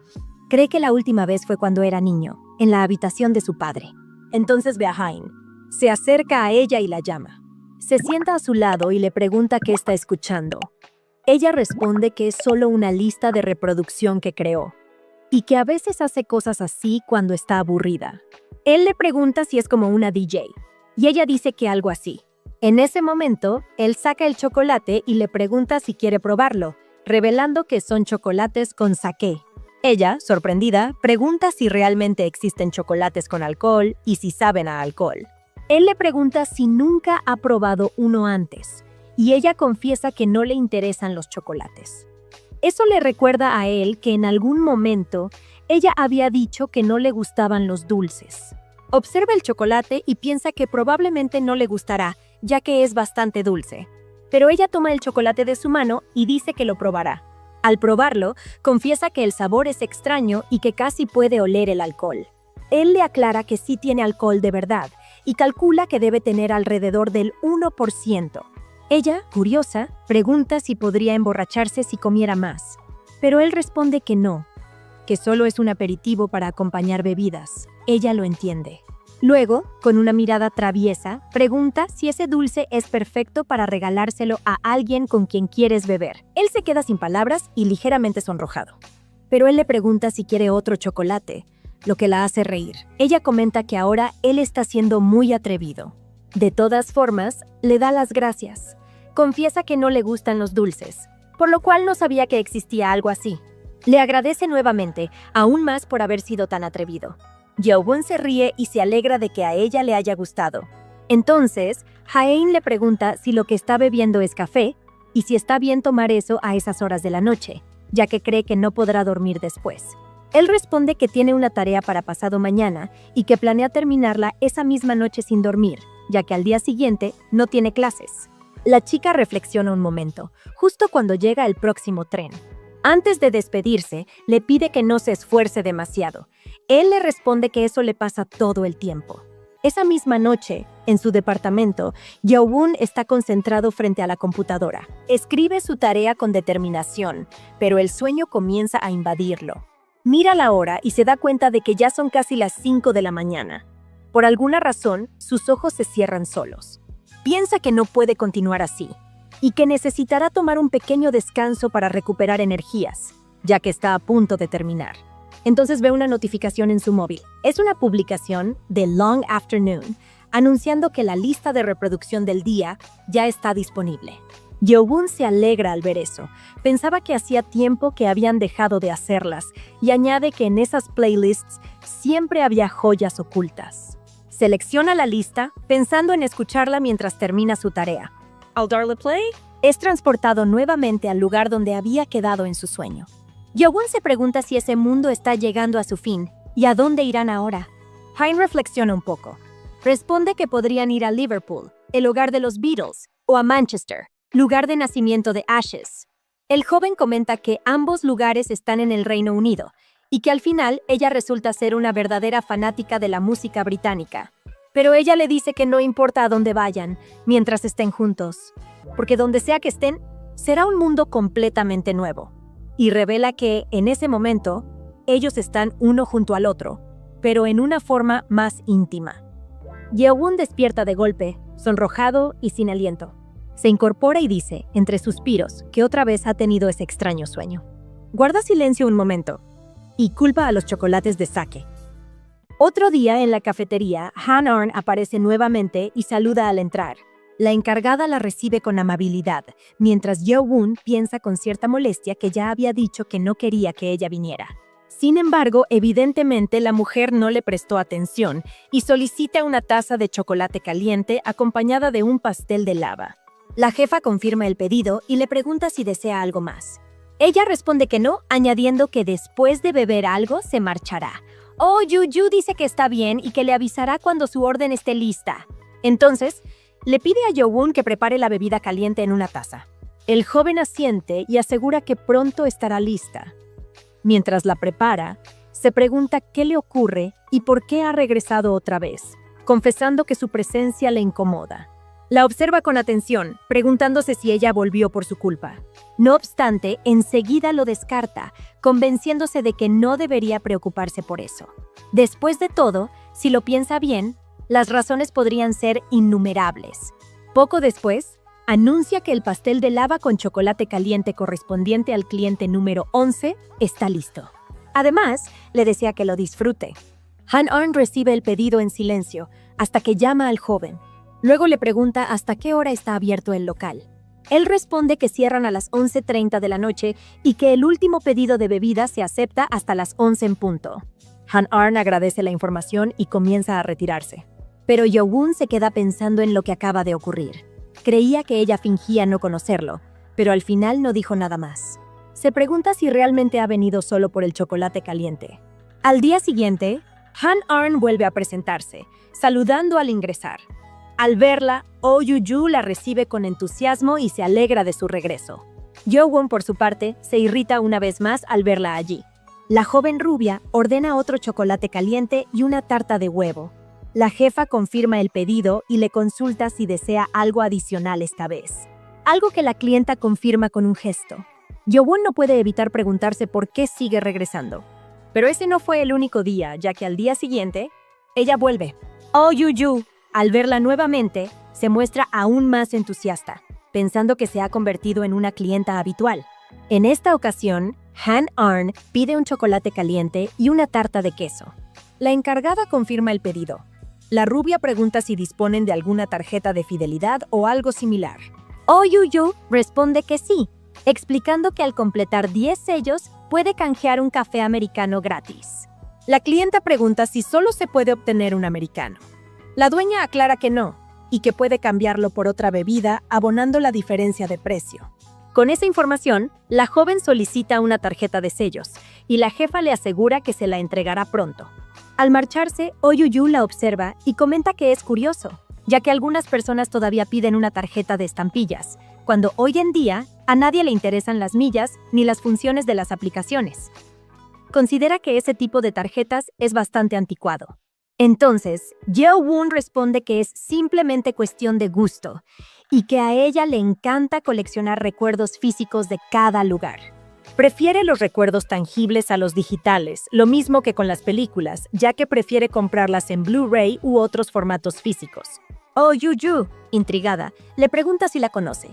Cree que la última vez fue cuando era niño, en la habitación de su padre. Entonces ve a Haein. Se acerca a ella y la llama. Se sienta a su lado y le pregunta qué está escuchando. Ella responde que es solo una lista de reproducción que creó y que a veces hace cosas así cuando está aburrida. Él le pregunta si es como una DJ y ella dice que algo así. En ese momento, él saca el chocolate y le pregunta si quiere probarlo, revelando que son chocolates con saqué. Ella, sorprendida, pregunta si realmente existen chocolates con alcohol y si saben a alcohol. Él le pregunta si nunca ha probado uno antes, y ella confiesa que no le interesan los chocolates. Eso le recuerda a él que en algún momento ella había dicho que no le gustaban los dulces. Observa el chocolate y piensa que probablemente no le gustará, ya que es bastante dulce. Pero ella toma el chocolate de su mano y dice que lo probará. Al probarlo, confiesa que el sabor es extraño y que casi puede oler el alcohol. Él le aclara que sí tiene alcohol de verdad y calcula que debe tener alrededor del 1%. Ella, curiosa, pregunta si podría emborracharse si comiera más, pero él responde que no, que solo es un aperitivo para acompañar bebidas. Ella lo entiende. Luego, con una mirada traviesa, pregunta si ese dulce es perfecto para regalárselo a alguien con quien quieres beber. Él se queda sin palabras y ligeramente sonrojado. Pero él le pregunta si quiere otro chocolate, lo que la hace reír. Ella comenta que ahora él está siendo muy atrevido. De todas formas, le da las gracias. Confiesa que no le gustan los dulces, por lo cual no sabía que existía algo así. Le agradece nuevamente, aún más por haber sido tan atrevido. Yogun se ríe y se alegra de que a ella le haya gustado. Entonces, Haein le pregunta si lo que está bebiendo es café y si está bien tomar eso a esas horas de la noche, ya que cree que no podrá dormir después. Él responde que tiene una tarea para pasado mañana y que planea terminarla esa misma noche sin dormir, ya que al día siguiente no tiene clases. La chica reflexiona un momento, justo cuando llega el próximo tren. Antes de despedirse, le pide que no se esfuerce demasiado. Él le responde que eso le pasa todo el tiempo. Esa misma noche, en su departamento, Yogun está concentrado frente a la computadora. Escribe su tarea con determinación, pero el sueño comienza a invadirlo. Mira la hora y se da cuenta de que ya son casi las 5 de la mañana. Por alguna razón, sus ojos se cierran solos. Piensa que no puede continuar así y que necesitará tomar un pequeño descanso para recuperar energías, ya que está a punto de terminar. Entonces ve una notificación en su móvil. Es una publicación de Long Afternoon anunciando que la lista de reproducción del día ya está disponible. Yeowon se alegra al ver eso. Pensaba que hacía tiempo que habían dejado de hacerlas y añade que en esas playlists siempre había joyas ocultas. Selecciona la lista pensando en escucharla mientras termina su tarea. Al darle play, es transportado nuevamente al lugar donde había quedado en su sueño. Yeowon se pregunta si ese mundo está llegando a su fin y a dónde irán ahora. Han reflexiona un poco. Responde que podrían ir a Liverpool, el hogar de los Beatles, o a Manchester, lugar de nacimiento de Ashes. El joven comenta que ambos lugares están en el Reino Unido y que al final ella resulta ser una verdadera fanática de la música británica. Pero ella le dice que no importa a dónde vayan mientras estén juntos, porque donde sea que estén, será un mundo completamente nuevo. Y revela que, en ese momento, ellos están uno junto al otro, pero en una forma más íntima. Yeowon despierta de golpe, sonrojado y sin aliento. Se incorpora y dice, entre suspiros, que otra vez ha tenido ese extraño sueño. Guarda silencio un momento y culpa a los chocolates de sake. Otro día en la cafetería, Han Arn aparece nuevamente y saluda al entrar. La encargada la recibe con amabilidad, mientras Yeowon piensa con cierta molestia que ya había dicho que no quería que ella viniera. Sin embargo, evidentemente la mujer no le prestó atención y solicita una taza de chocolate caliente acompañada de un pastel de lava. La jefa confirma el pedido y le pregunta si desea algo más. Ella responde que no, añadiendo que después de beber algo se marchará. Oh, Yuyu dice que está bien y que le avisará cuando su orden esté lista. Entonces, le pide a Yeowon que prepare la bebida caliente en una taza. El joven asiente y asegura que pronto estará lista. Mientras la prepara, se pregunta qué le ocurre y por qué ha regresado otra vez, confesando que su presencia le incomoda. La observa con atención, preguntándose si ella volvió por su culpa. No obstante, enseguida lo descarta, convenciéndose de que no debería preocuparse por eso. Después de todo, si lo piensa bien, las razones podrían ser innumerables. Poco después, anuncia que el pastel de lava con chocolate caliente correspondiente al cliente número 11 está listo. Además, le desea que lo disfrute. Han Arn recibe el pedido en silencio, hasta que llama al joven. Luego le pregunta hasta qué hora está abierto el local. Él responde que cierran a las 11:30 de la noche y que el último pedido de bebida se acepta hasta las 11 en punto. Han Arn agradece la información y comienza a retirarse. Pero Yeowon se queda pensando en lo que acaba de ocurrir. Creía que ella fingía no conocerlo, pero al final no dijo nada más. Se pregunta si realmente ha venido solo por el chocolate caliente. Al día siguiente, Han Arn vuelve a presentarse, saludando al ingresar. Al verla, Oh Yuyu la recibe con entusiasmo y se alegra de su regreso. Yeowon, por su parte, se irrita una vez más al verla allí. La joven rubia ordena otro chocolate caliente y una tarta de huevo. La jefa confirma el pedido y le consulta si desea algo adicional esta vez. Algo que la clienta confirma con un gesto. Yeowon no puede evitar preguntarse por qué sigue regresando. Pero ese no fue el único día, ya que al día siguiente, ella vuelve. Oh Yuyu, al verla nuevamente, se muestra aún más entusiasta, pensando que se ha convertido en una clienta habitual. En esta ocasión, Han Arn pide un chocolate caliente y una tarta de queso. La encargada confirma el pedido. La rubia pregunta si disponen de alguna tarjeta de fidelidad o algo similar. Oh Yuyu responde que sí, explicando que al completar 10 sellos puede canjear un café americano gratis. La clienta pregunta si solo se puede obtener un americano. La dueña aclara que no, y que puede cambiarlo por otra bebida abonando la diferencia de precio. Con esa información, la joven solicita una tarjeta de sellos, y la jefa le asegura que se la entregará pronto. Al marcharse, Oh Yuyu la observa y comenta que es curioso, ya que algunas personas todavía piden una tarjeta de estampillas, cuando hoy en día a nadie le interesan las millas ni las funciones de las aplicaciones. Considera que ese tipo de tarjetas es bastante anticuado. Entonces, Yeowon responde que es simplemente cuestión de gusto y que a ella le encanta coleccionar recuerdos físicos de cada lugar. Prefiere los recuerdos tangibles a los digitales, lo mismo que con las películas, ya que prefiere comprarlas en Blu-ray u otros formatos físicos. Oh Yuyu, intrigada, le pregunta si la conoce.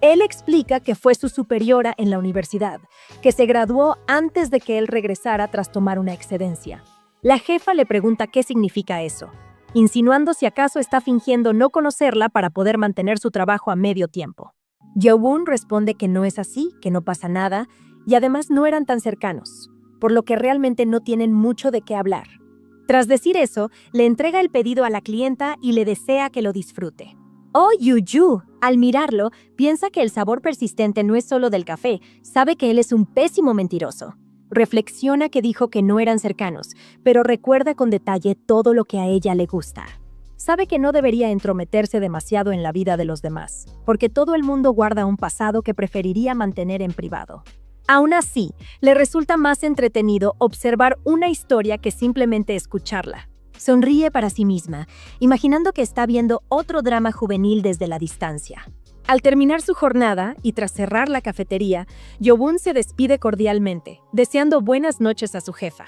Él explica que fue su superiora en la universidad, que se graduó antes de que él regresara tras tomar una excedencia. La jefa le pregunta qué significa eso, insinuando si acaso está fingiendo no conocerla para poder mantener su trabajo a medio tiempo. Yeowon responde que no es así, que no pasa nada, y además no eran tan cercanos, por lo que realmente no tienen mucho de qué hablar. Tras decir eso, le entrega el pedido a la clienta y le desea que lo disfrute. Oh Yuju, al mirarlo, piensa que el sabor persistente no es solo del café, sabe que él es un pésimo mentiroso. Reflexiona que dijo que no eran cercanos, pero recuerda con detalle todo lo que a ella le gusta. Sabe que no debería entrometerse demasiado en la vida de los demás, porque todo el mundo guarda un pasado que preferiría mantener en privado. Aún así, le resulta más entretenido observar una historia que simplemente escucharla. Sonríe para sí misma, imaginando que está viendo otro drama juvenil desde la distancia. Al terminar su jornada y tras cerrar la cafetería, Yeowon se despide cordialmente, deseando buenas noches a su jefa.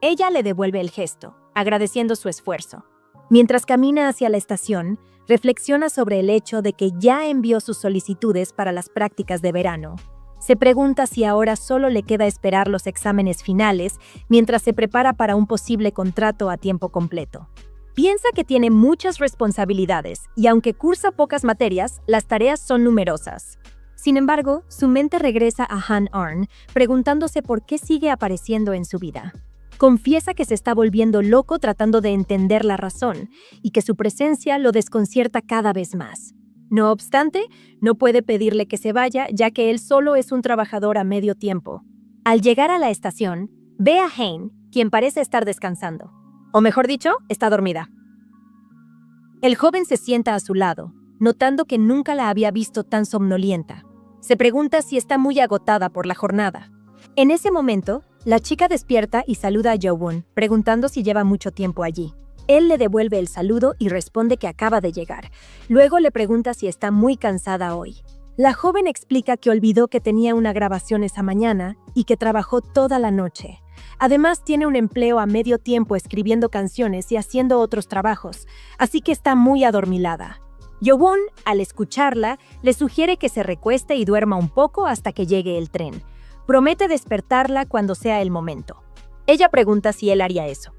Ella le devuelve el gesto, agradeciendo su esfuerzo. Mientras camina hacia la estación, reflexiona sobre el hecho de que ya envió sus solicitudes para las prácticas de verano. Se pregunta si ahora solo le queda esperar los exámenes finales mientras se prepara para un posible contrato a tiempo completo. Piensa que tiene muchas responsabilidades y aunque cursa pocas materias, las tareas son numerosas. Sin embargo, su mente regresa a Han Arn, preguntándose por qué sigue apareciendo en su vida. Confiesa que se está volviendo loco tratando de entender la razón y que su presencia lo desconcierta cada vez más. No obstante, no puede pedirle que se vaya, ya que él solo es un trabajador a medio tiempo. Al llegar a la estación, ve a Hein, quien parece estar descansando. O mejor dicho, está dormida. El joven se sienta a su lado, notando que nunca la había visto tan somnolienta. Se pregunta si está muy agotada por la jornada. En ese momento, la chica despierta y saluda a Yeowon, preguntando si lleva mucho tiempo allí. Él le devuelve el saludo y responde que acaba de llegar. Luego le pregunta si está muy cansada hoy. La joven explica que olvidó que tenía una grabación esa mañana y que trabajó toda la noche. Además, tiene un empleo a medio tiempo escribiendo canciones y haciendo otros trabajos, así que está muy adormilada. Yeowon, al escucharla, le sugiere que se recueste y duerma un poco hasta que llegue el tren. Promete despertarla cuando sea el momento. Ella pregunta si él haría eso.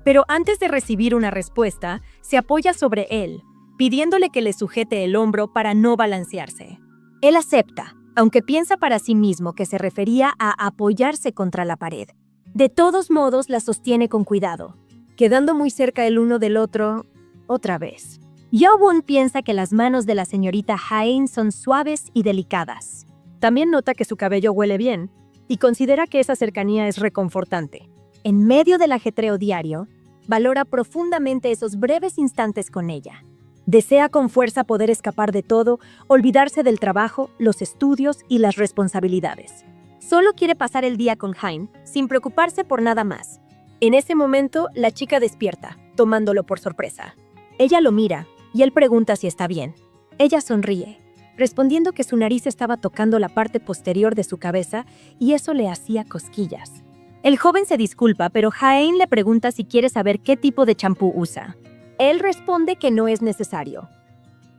Pero antes de recibir una respuesta, se apoya sobre él, pidiéndole que le sujete el hombro para no balancearse. Él acepta, aunque piensa para sí mismo que se refería a apoyarse contra la pared. De todos modos, la sostiene con cuidado, quedando muy cerca el uno del otro otra vez. Yeowon piensa que las manos de la señorita Hein son suaves y delicadas. También nota que su cabello huele bien y considera que esa cercanía es reconfortante. En medio del ajetreo diario, valora profundamente esos breves instantes con ella. Desea con fuerza poder escapar de todo, olvidarse del trabajo, los estudios y las responsabilidades. Solo quiere pasar el día con Hein, sin preocuparse por nada más. En ese momento, la chica despierta, tomándolo por sorpresa. Ella lo mira, y él pregunta si está bien. Ella sonríe, respondiendo que su nariz estaba tocando la parte posterior de su cabeza y eso le hacía cosquillas. El joven se disculpa, pero Hein le pregunta si quiere saber qué tipo de champú usa. Él responde que no es necesario.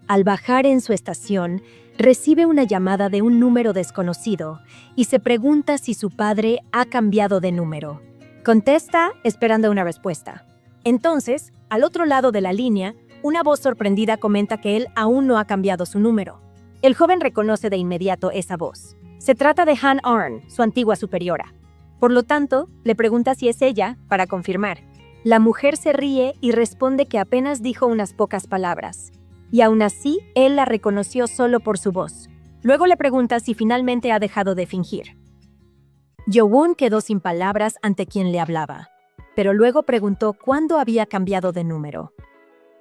Al bajar en su estación, recibe una llamada de un número desconocido y se pregunta si su padre ha cambiado de número. Contesta esperando una respuesta. Entonces, al otro lado de la línea, una voz sorprendida comenta que él aún no ha cambiado su número. El joven reconoce de inmediato esa voz. Se trata de Han Arn, su antigua superiora. Por lo tanto, le pregunta si es ella para confirmar. La mujer se ríe y responde que apenas dijo unas pocas palabras. Y aún así, él la reconoció solo por su voz. Luego le pregunta si finalmente ha dejado de fingir. Yeowon quedó sin palabras ante quien le hablaba, pero luego preguntó cuándo había cambiado de número.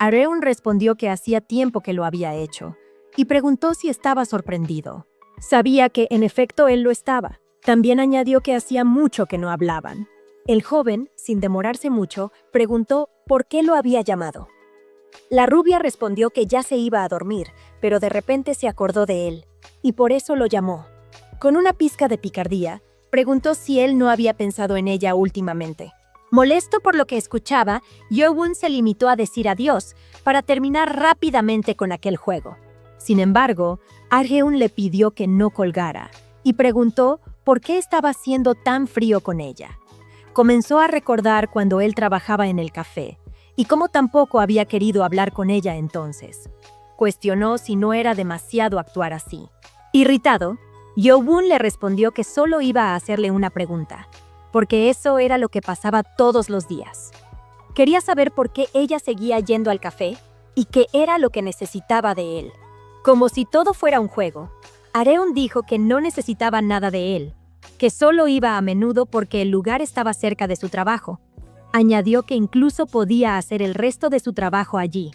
Areon respondió que hacía tiempo que lo había hecho, y preguntó si estaba sorprendido. Sabía que, en efecto, él lo estaba. También añadió que hacía mucho que no hablaban. El joven, sin demorarse mucho, preguntó por qué lo había llamado. La rubia respondió que ya se iba a dormir, pero de repente se acordó de él, y por eso lo llamó. Con una pizca de picardía, preguntó si él no había pensado en ella últimamente. Molesto por lo que escuchaba, Yeowon se limitó a decir adiós para terminar rápidamente con aquel juego. Sin embargo, Argeun le pidió que no colgara y preguntó por qué estaba haciendo tan frío con ella. Comenzó a recordar cuando él trabajaba en el café y cómo tampoco había querido hablar con ella entonces. Cuestionó si no era demasiado actuar así. Irritado, Yeobun le respondió que solo iba a hacerle una pregunta, porque eso era lo que pasaba todos los días. Quería saber por qué ella seguía yendo al café y qué era lo que necesitaba de él. Como si todo fuera un juego, Areon dijo que no necesitaba nada de él, que solo iba a menudo porque el lugar estaba cerca de su trabajo. Añadió que incluso podía hacer el resto de su trabajo allí.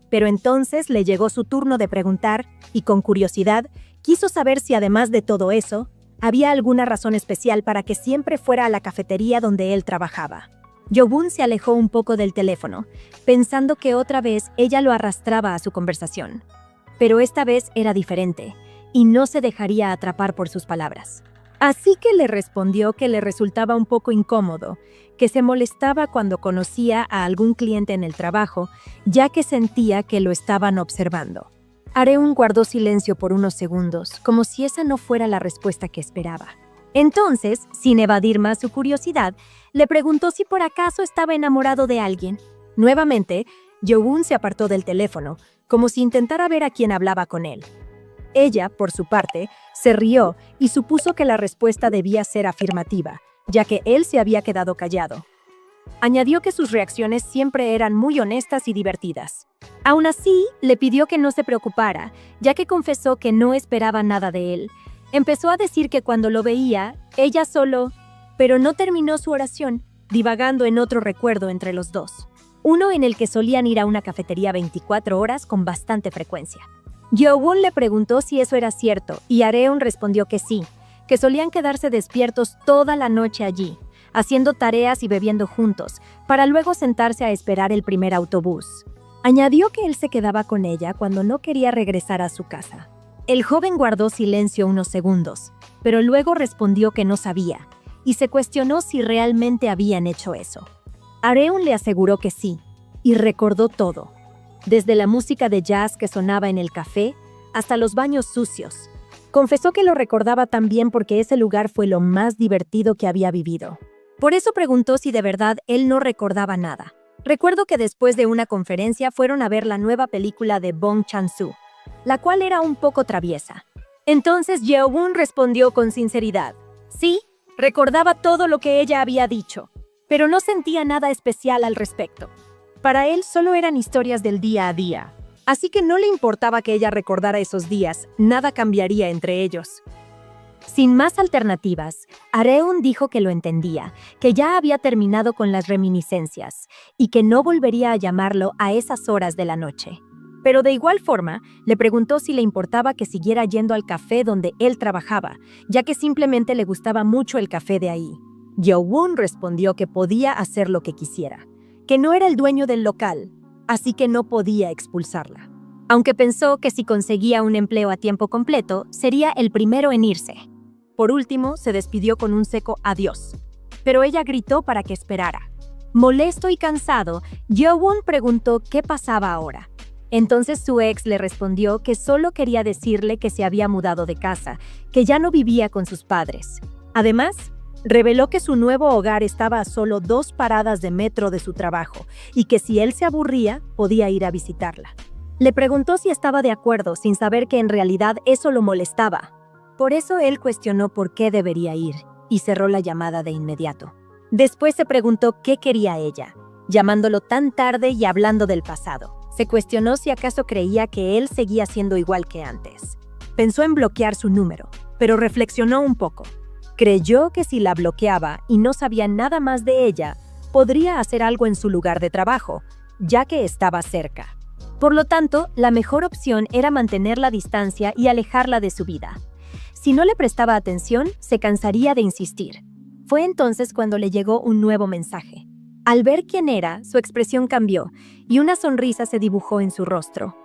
Pero entonces le llegó su turno de preguntar y con curiosidad quiso saber si además de todo eso, había alguna razón especial para que siempre fuera a la cafetería donde él trabajaba. Yeobun se alejó un poco del teléfono, pensando que otra vez ella lo arrastraba a su conversación. Pero esta vez era diferente, y no se dejaría atrapar por sus palabras. Así que le respondió que le resultaba un poco incómodo, que se molestaba cuando conocía a algún cliente en el trabajo, ya que sentía que lo estaban observando. Areon guardó silencio por unos segundos, como si esa no fuera la respuesta que esperaba. Entonces, sin evadir más su curiosidad, le preguntó si por acaso estaba enamorado de alguien. Nuevamente, Yeobun se apartó del teléfono, como si intentara ver a quién hablaba con él. Ella, por su parte, se rió y supuso que la respuesta debía ser afirmativa, ya que él se había quedado callado. Añadió que sus reacciones siempre eran muy honestas y divertidas. Aún así, le pidió que no se preocupara, ya que confesó que no esperaba nada de él. Empezó a decir que cuando lo veía, ella solo... Pero no terminó su oración, divagando en otro recuerdo entre los dos. Uno en el que solían ir a una cafetería 24 horas con bastante frecuencia. Yeobun le preguntó si eso era cierto y Areon respondió que sí, que solían quedarse despiertos toda la noche allí, haciendo tareas y bebiendo juntos, para luego sentarse a esperar el primer autobús. Añadió que él se quedaba con ella cuando no quería regresar a su casa. El joven guardó silencio unos segundos, pero luego respondió que no sabía, y se cuestionó si realmente habían hecho eso. Areon le aseguró que sí, y recordó todo. Desde la música de jazz que sonaba en el café hasta los baños sucios. Confesó que lo recordaba también porque ese lugar fue lo más divertido que había vivido. Por eso preguntó si de verdad él no recordaba nada. Recuerdo que después de una conferencia fueron a ver la nueva película de Bong Joon-ho, la cual era un poco traviesa. Entonces Yeobun respondió con sinceridad. Sí, recordaba todo lo que ella había dicho, pero no sentía nada especial al respecto. Para él solo eran historias del día a día, así que no le importaba que ella recordara esos días, nada cambiaría entre ellos. Sin más alternativas, Areon dijo que lo entendía, que ya había terminado con las reminiscencias y que no volvería a llamarlo a esas horas de la noche. Pero de igual forma, le preguntó si le importaba que siguiera yendo al café donde él trabajaba, ya que simplemente le gustaba mucho el café de ahí. Yeobun respondió que podía hacer lo que quisiera, que no era el dueño del local, así que no podía expulsarla. Aunque pensó que si conseguía un empleo a tiempo completo, sería el primero en irse. Por último, se despidió con un seco adiós, pero ella gritó para que esperara. Molesto y cansado, Yeobun preguntó qué pasaba ahora. Entonces su ex le respondió que solo quería decirle que se había mudado de casa, que ya no vivía con sus padres. Además, reveló que su nuevo hogar estaba a solo 2 paradas de metro de su trabajo y que si él se aburría, podía ir a visitarla. Le preguntó si estaba de acuerdo, sin saber que en realidad eso lo molestaba. Por eso él cuestionó por qué debería ir y cerró la llamada de inmediato. Después se preguntó qué quería ella, llamándolo tan tarde y hablando del pasado. Se cuestionó si acaso creía que él seguía siendo igual que antes. Pensó en bloquear su número, pero reflexionó un poco. Creyó que si la bloqueaba y no sabía nada más de ella, podría hacer algo en su lugar de trabajo, ya que estaba cerca. Por lo tanto, la mejor opción era mantener la distancia y alejarla de su vida. Si no le prestaba atención, se cansaría de insistir. Fue entonces cuando le llegó un nuevo mensaje. Al ver quién era, su expresión cambió y una sonrisa se dibujó en su rostro.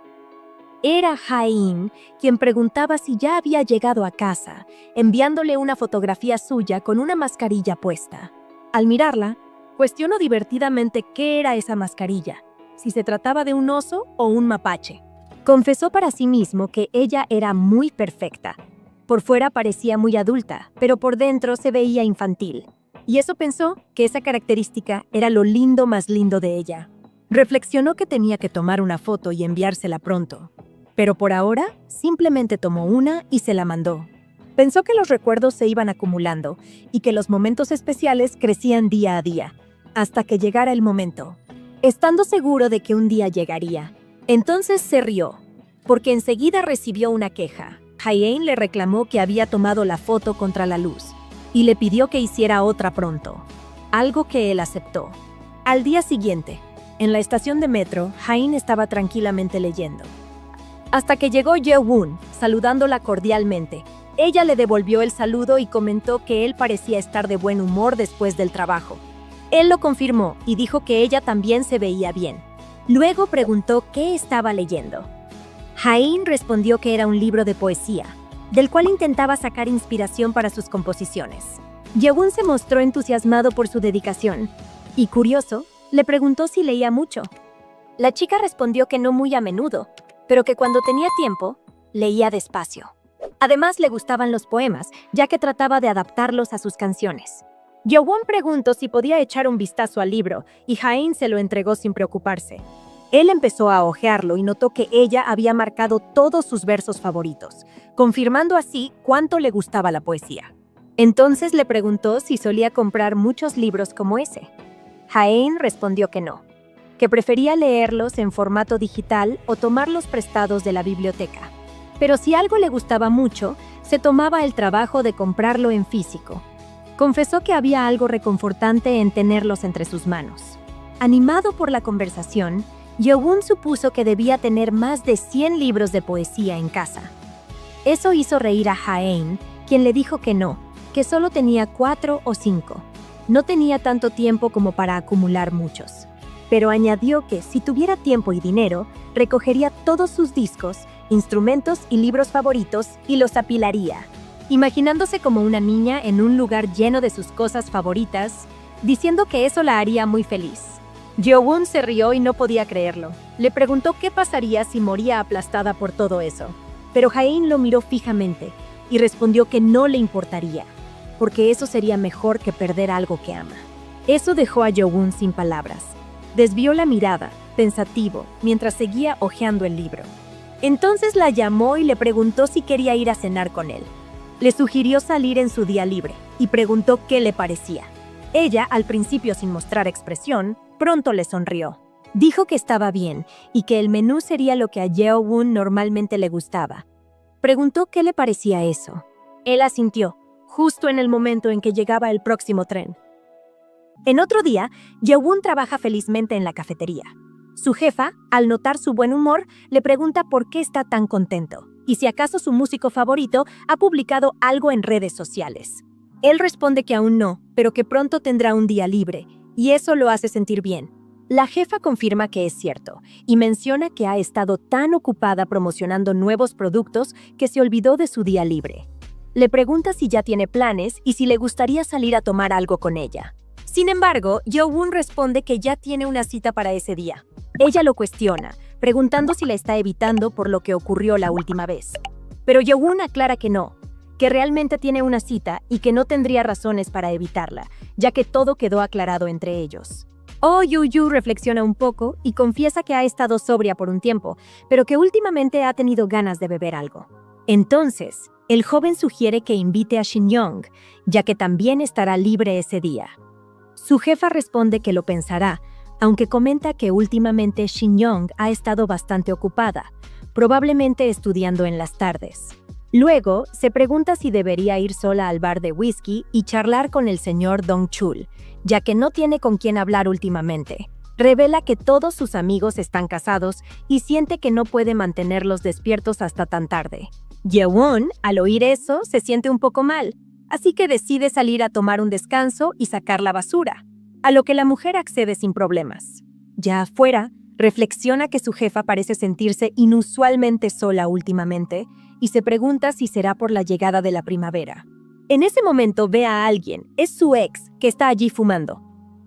Era Jae-in, quien preguntaba si ya había llegado a casa, enviándole una fotografía suya con una mascarilla puesta. Al mirarla, cuestionó divertidamente qué era esa mascarilla, si se trataba de un oso o un mapache. Confesó para sí mismo que ella era muy perfecta. Por fuera parecía muy adulta, pero por dentro se veía infantil. Y eso pensó que esa característica era lo lindo más lindo de ella. Reflexionó que tenía que tomar una foto y enviársela pronto. Pero por ahora, simplemente tomó una y se la mandó. Pensó que los recuerdos se iban acumulando y que los momentos especiales crecían día a día, hasta que llegara el momento, estando seguro de que un día llegaría. Entonces se rió, porque enseguida recibió una queja. Hae-in le reclamó que había tomado la foto contra la luz y le pidió que hiciera otra pronto, algo que él aceptó. Al día siguiente, en la estación de metro, Hae-in estaba tranquilamente leyendo. Hasta que llegó Ye-won, saludándola cordialmente. Ella le devolvió el saludo y comentó que él parecía estar de buen humor después del trabajo. Él lo confirmó y dijo que ella también se veía bien. Luego preguntó qué estaba leyendo. Hae-in respondió que era un libro de poesía, del cual intentaba sacar inspiración para sus composiciones. Ye-won se mostró entusiasmado por su dedicación y, curioso, le preguntó si leía mucho. La chica respondió que no muy a menudo, pero que cuando tenía tiempo, leía despacio. Además, le gustaban los poemas, ya que trataba de adaptarlos a sus canciones. Ye-won preguntó si podía echar un vistazo al libro, y Hae-in se lo entregó sin preocuparse. Él empezó a hojearlo y notó que ella había marcado todos sus versos favoritos, confirmando así cuánto le gustaba la poesía. Entonces le preguntó si solía comprar muchos libros como ese. Hae-in respondió que no, que prefería leerlos en formato digital o tomarlos prestados de la biblioteca. Pero si algo le gustaba mucho, se tomaba el trabajo de comprarlo en físico. Confesó que había algo reconfortante en tenerlos entre sus manos. Animado por la conversación, Ye-won supuso que debía tener más de 100 libros de poesía en casa. Eso hizo reír a Hae-in, quien le dijo que no, que solo tenía 4 o 5. No tenía tanto tiempo como para acumular muchos. Pero añadió que, si tuviera tiempo y dinero, recogería todos sus discos, instrumentos y libros favoritos y los apilaría, imaginándose como una niña en un lugar lleno de sus cosas favoritas, diciendo que eso la haría muy feliz. Ye-won se rió y no podía creerlo. Le preguntó qué pasaría si moría aplastada por todo eso. Pero Hae-in lo miró fijamente y respondió que no le importaría, porque eso sería mejor que perder algo que ama. Eso dejó a Ye-won sin palabras. Desvió la mirada, pensativo, mientras seguía hojeando el libro. Entonces la llamó y le preguntó si quería ir a cenar con él. Le sugirió salir en su día libre y preguntó qué le parecía. Ella, al principio sin mostrar expresión, pronto le sonrió. Dijo que estaba bien y que el menú sería lo que a Ye-won normalmente le gustaba. Preguntó qué le parecía eso. Él asintió, justo en el momento en que llegaba el próximo tren. En otro día, Ye-won trabaja felizmente en la cafetería. Su jefa, al notar su buen humor, le pregunta por qué está tan contento y si acaso su músico favorito ha publicado algo en redes sociales. Él responde que aún no, pero que pronto tendrá un día libre, y eso lo hace sentir bien. La jefa confirma que es cierto, y menciona que ha estado tan ocupada promocionando nuevos productos que se olvidó de su día libre. Le pregunta si ya tiene planes y si le gustaría salir a tomar algo con ella. Sin embargo, Ye-won responde que ya tiene una cita para ese día. Ella lo cuestiona, preguntando si la está evitando por lo que ocurrió la última vez. Pero Ye-won aclara que no, que realmente tiene una cita y que no tendría razones para evitarla, ya que todo quedó aclarado entre ellos. Oh Yu-yu reflexiona un poco y confiesa que ha estado sobria por un tiempo, pero que últimamente ha tenido ganas de beber algo. Entonces, el joven sugiere que invite a Shin-young, ya que también estará libre ese día. Su jefa responde que lo pensará, aunque comenta que últimamente Shin-young ha estado bastante ocupada, probablemente estudiando en las tardes. Luego, se pregunta si debería ir sola al bar de whisky y charlar con el señor Dong-chul, ya que no tiene con quién hablar últimamente. Revela que todos sus amigos están casados y siente que no puede mantenerlos despiertos hasta tan tarde. Ye-won, al oír eso, se siente un poco mal, así que decide salir a tomar un descanso y sacar la basura, a lo que la mujer accede sin problemas. Ya afuera, reflexiona que su jefa parece sentirse inusualmente sola últimamente y se pregunta si será por la llegada de la primavera. En ese momento ve a alguien, es su ex, que está allí fumando.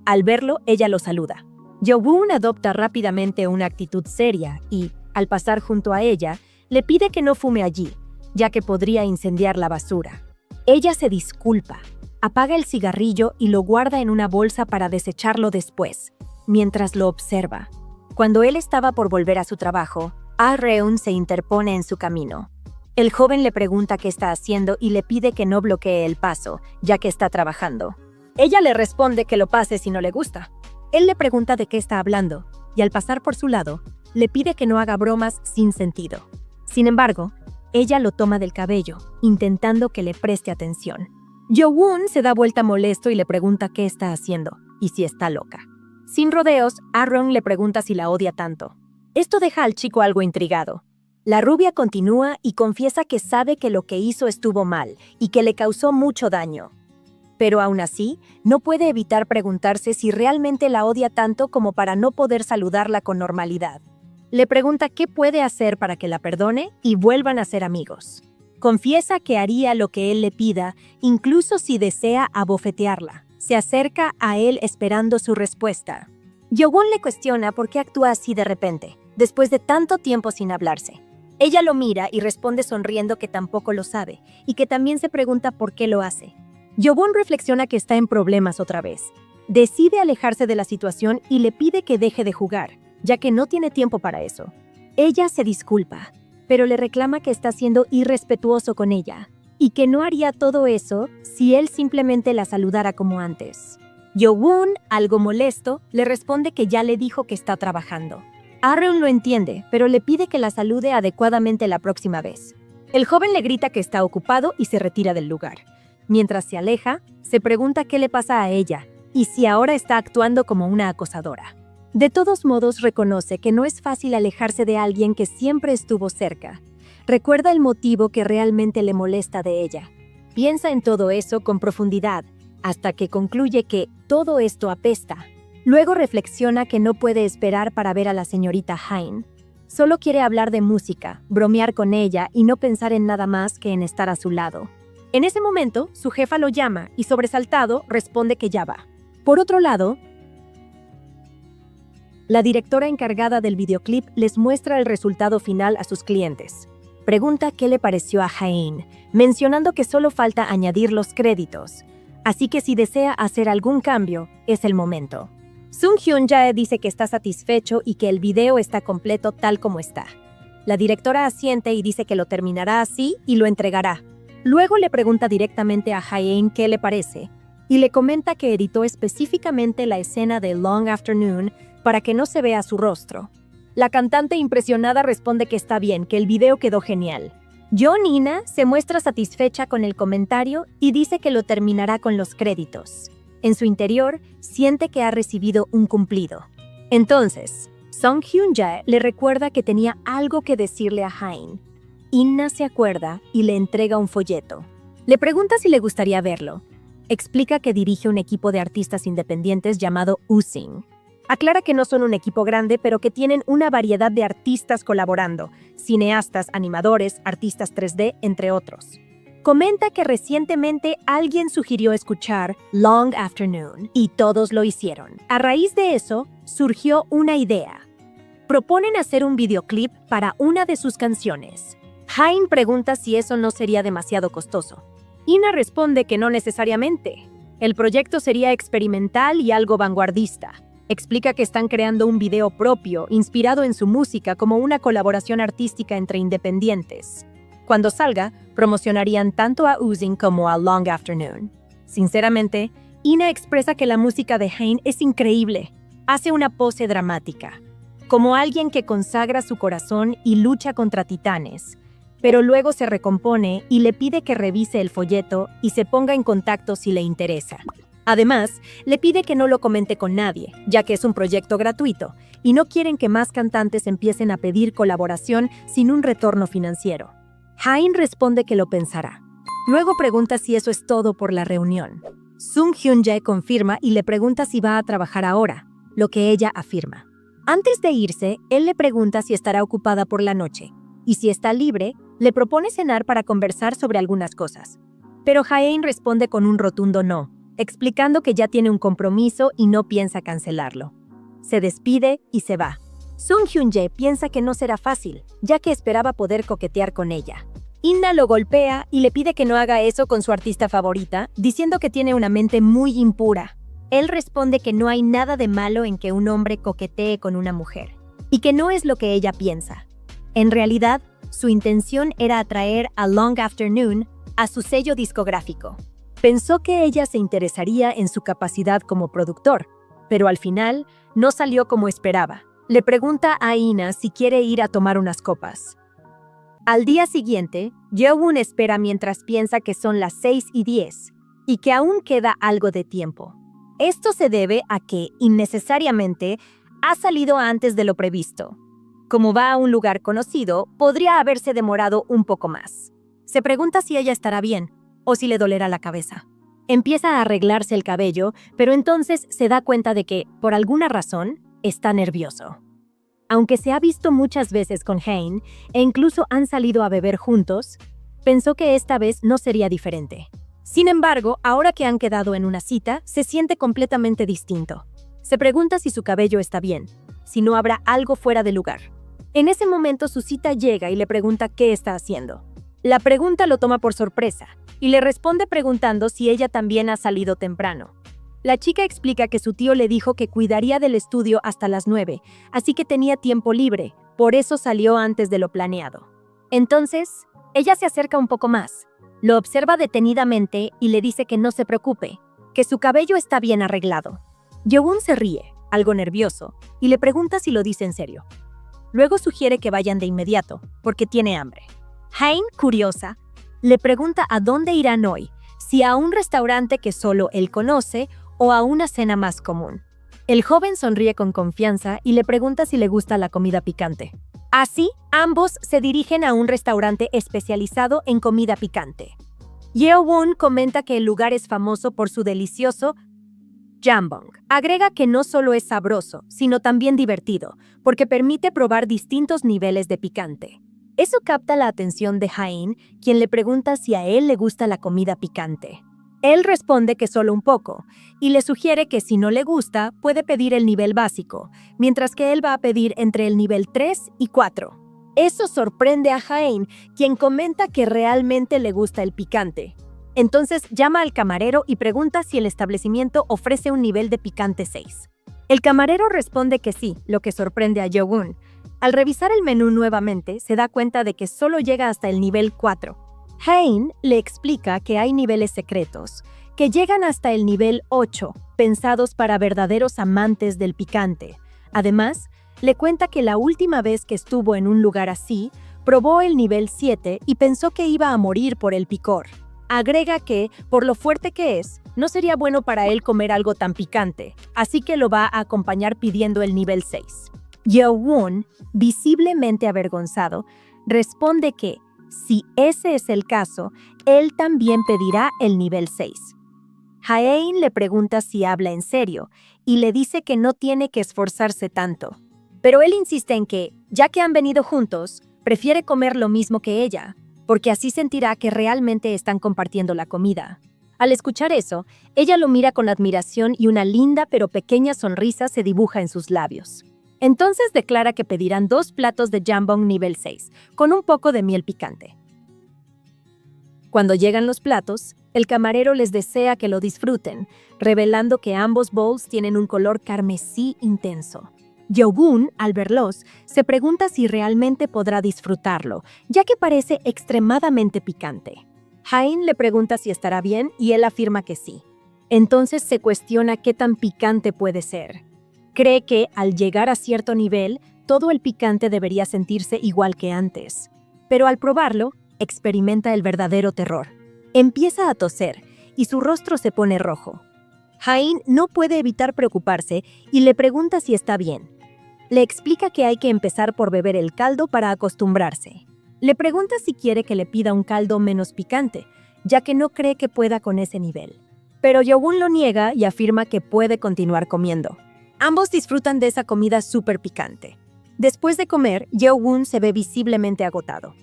Al verlo, ella lo saluda. Ye-won adopta rápidamente una actitud seria y, Al pasar junto a ella, le pide que no fume allí, ya que podría incendiar la basura. Ella se disculpa, apaga el cigarrillo y lo guarda en una bolsa para desecharlo después, mientras lo observa. Cuando él estaba por volver a su trabajo, Ah-reun se interpone en su camino. El joven le pregunta qué está haciendo y le pide que no bloquee el paso, ya que está trabajando. Ella le responde que lo pase si no le gusta. Él le pregunta de qué está hablando, y al pasar por su lado, le pide que no haga bromas sin sentido. Sin embargo, ella lo toma del cabello, intentando que le preste atención. Jo-won se da vuelta molesto y le pregunta qué está haciendo, y si está loca. Sin rodeos, Ah-reun le pregunta si la odia tanto. Esto deja al chico algo intrigado. La rubia continúa y confiesa que sabe que lo que hizo estuvo mal y que le causó mucho daño. Pero aún así, no puede evitar preguntarse si realmente la odia tanto como para no poder saludarla con normalidad. Le pregunta qué puede hacer para que la perdone y vuelvan a ser amigos. Confiesa que haría lo que él le pida, incluso si desea abofetearla. Se acerca a él esperando su respuesta. Jo-won le cuestiona por qué actúa así de repente, después de tanto tiempo sin hablarse. Ella lo mira y responde sonriendo que tampoco lo sabe, y que también se pregunta por qué lo hace. Jo-won reflexiona que está en problemas otra vez. Decide alejarse de la situación y le pide que deje de jugar, ya que no tiene tiempo para eso. Ella se disculpa, pero le reclama que está siendo irrespetuoso con ella, y que no haría todo eso si él simplemente la saludara como antes. Jo-won, algo molesto, le responde que ya le dijo que está trabajando. Ah-reun lo entiende, pero le pide que la salude adecuadamente la próxima vez. El joven le grita que está ocupado y se retira del lugar. Mientras se aleja, se pregunta qué le pasa a ella y si ahora está actuando como una acosadora. De todos modos, reconoce que no es fácil alejarse de alguien que siempre estuvo cerca. Recuerda el motivo que realmente le molesta de ella. Piensa en todo eso con profundidad, hasta que concluye que todo esto apesta. Luego reflexiona que no puede esperar para ver a la señorita Hein. Solo quiere hablar de música, bromear con ella y no pensar en nada más que en estar a su lado. En ese momento, su jefa lo llama y, sobresaltado, responde que ya va. Por otro lado, la directora encargada del videoclip les muestra el resultado final a sus clientes. Pregunta qué le pareció a Hein, mencionando que solo falta añadir los créditos. Así que si desea hacer algún cambio, es el momento. Sung Hyun-jae dice que está satisfecho y que el video está completo tal como está. La directora asiente y dice que lo terminará así y lo entregará. Luego le pregunta directamente a Hae-in qué le parece, y le comenta que editó específicamente la escena de Long Afternoon para que no se vea su rostro. La cantante impresionada responde que está bien, que el video quedó genial. Jo-nina se muestra satisfecha con el comentario y dice que lo terminará con los créditos. En su interior, siente que ha recibido un cumplido. Entonces, Sung Hyun-jae le recuerda que tenía algo que decirle a Hein. Inna se acuerda y le entrega un folleto. Le pregunta si le gustaría verlo. Explica que dirige un equipo de artistas independientes llamado Using. Aclara que no son un equipo grande, pero que tienen una variedad de artistas colaborando, cineastas, animadores, artistas 3D, entre otros. Comenta que recientemente alguien sugirió escuchar Long Afternoon y todos lo hicieron. A raíz de eso, surgió una idea. Proponen hacer un videoclip para una de sus canciones. Hein pregunta si eso no sería demasiado costoso. Ina responde que no necesariamente. El proyecto sería experimental y algo vanguardista. Explica que están creando un video propio, inspirado en su música como una colaboración artística entre independientes. Cuando salga, promocionarían tanto a Using como a Long Afternoon. Sinceramente, Ina expresa que la música de Hein es increíble. Hace una pose dramática, como alguien que consagra su corazón y lucha contra titanes. Pero luego se recompone y le pide que revise el folleto y se ponga en contacto si le interesa. Además, le pide que no lo comente con nadie, ya que es un proyecto gratuito, y no quieren que más cantantes empiecen a pedir colaboración sin un retorno financiero. Hein responde que lo pensará. Luego pregunta si eso es todo por la reunión. Sung Hyun-jae confirma y le pregunta si va a trabajar ahora, lo que ella afirma. Antes de irse, él le pregunta si estará ocupada por la noche, y si está libre, le propone cenar para conversar sobre algunas cosas. Pero Hae-in responde con un rotundo no, explicando que ya tiene un compromiso y no piensa cancelarlo. Se despide y se va. Sung Hyun-jae piensa que no será fácil, ya que esperaba poder coquetear con ella. In-na lo golpea y le pide que no haga eso con su artista favorita, diciendo que tiene una mente muy impura. Él responde que no hay nada de malo en que un hombre coquetee con una mujer, y que no es lo que ella piensa. En realidad, su intención era atraer a Long Afternoon a su sello discográfico. Pensó que ella se interesaría en su capacidad como productor, pero al final no salió como esperaba. Le pregunta a Ina si quiere ir a tomar unas copas. Al día siguiente, Yeowon espera mientras piensa que son las 6:10 y que aún queda algo de tiempo. Esto se debe a que, innecesariamente, ha salido antes de lo previsto. Como va a un lugar conocido, podría haberse demorado un poco más. Se pregunta si ella estará bien o si le dolerá la cabeza. Empieza a arreglarse el cabello, pero entonces se da cuenta de que, por alguna razón, está nervioso. Aunque se ha visto muchas veces con Hain e incluso han salido a beber juntos, pensó que esta vez no sería diferente. Sin embargo, ahora que han quedado en una cita, se siente completamente distinto. Se pregunta si su cabello está bien, si no habrá algo fuera de lugar. En ese momento su cita llega y le pregunta qué está haciendo. La pregunta lo toma por sorpresa y le responde preguntando si ella también ha salido temprano. La chica explica que su tío le dijo que cuidaría del estudio hasta las 9, así que tenía tiempo libre, por eso salió antes de lo planeado. Entonces, ella se acerca un poco más, lo observa detenidamente y le dice que no se preocupe, que su cabello está bien arreglado. Yeowon se ríe, algo nervioso, y le pregunta si lo dice en serio. Luego sugiere que vayan de inmediato, porque tiene hambre. Hain, curiosa, le pregunta a dónde irán hoy, si a un restaurante que solo él conoce o a una cena más común. El joven sonríe con confianza y le pregunta si le gusta la comida picante. Así, ambos se dirigen a un restaurante especializado en comida picante. Yeowon comenta que el lugar es famoso por su delicioso jambong. Agrega que no solo es sabroso, sino también divertido, porque permite probar distintos niveles de picante. Eso capta la atención de Hain, quien le pregunta si a él le gusta la comida picante. Él responde que solo un poco, y le sugiere que si no le gusta, puede pedir el nivel básico, mientras que él va a pedir entre el nivel 3 y 4. Eso sorprende a Hain, quien comenta que realmente le gusta el picante. Entonces llama al camarero y pregunta si el establecimiento ofrece un nivel de picante 6. El camarero responde que sí, lo que sorprende a Yeowon. Al revisar el menú nuevamente, se da cuenta de que solo llega hasta el nivel 4. Hain le explica que hay niveles secretos, que llegan hasta el nivel 8, pensados para verdaderos amantes del picante. Además, le cuenta que la última vez que estuvo en un lugar así, probó el nivel 7 y pensó que iba a morir por el picor. Agrega que, por lo fuerte que es, no sería bueno para él comer algo tan picante, así que lo va a acompañar pidiendo el nivel 6. Yeowon, visiblemente avergonzado, responde que, si ese es el caso, él también pedirá el nivel 6. Hain le pregunta si habla en serio y le dice que no tiene que esforzarse tanto. Pero él insiste en que, ya que han venido juntos, prefiere comer lo mismo que ella, porque así sentirá que realmente están compartiendo la comida. Al escuchar eso, ella lo mira con admiración y una linda pero pequeña sonrisa se dibuja en sus labios. Entonces declara que pedirán 2 platos de jambong nivel 6, con un poco de miel picante. Cuando llegan los platos, el camarero les desea que lo disfruten, revelando que ambos bowls tienen un color carmesí intenso. Yeowon, al verlos, se pregunta si realmente podrá disfrutarlo, ya que parece extremadamente picante. Hain le pregunta si estará bien y él afirma que sí. Entonces se cuestiona qué tan picante puede ser. Cree que, al llegar a cierto nivel, todo el picante debería sentirse igual que antes. Pero al probarlo, experimenta el verdadero terror. Empieza a toser y su rostro se pone rojo. Hain no puede evitar preocuparse y le pregunta si está bien. Le explica que hay que empezar por beber el caldo para acostumbrarse. Le pregunta si quiere que le pida un caldo menos picante, ya que no cree que pueda con ese nivel. Pero Yeowon lo niega y afirma que puede continuar comiendo. Ambos disfrutan de esa comida súper picante. Después de comer, Yeowon se ve visiblemente agotado.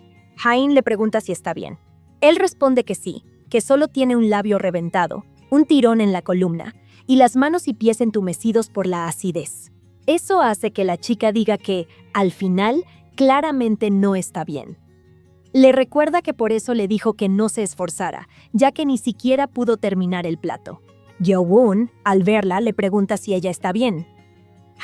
Hain le pregunta si está bien. Él responde que sí, que solo tiene un labio reventado, un tirón en la columna y las manos y pies entumecidos por la acidez. Eso hace que la chica diga que, al final, claramente no está bien. Le recuerda que por eso le dijo que no se esforzara, ya que ni siquiera pudo terminar el plato. Yeowon, al verla, le pregunta si ella está bien.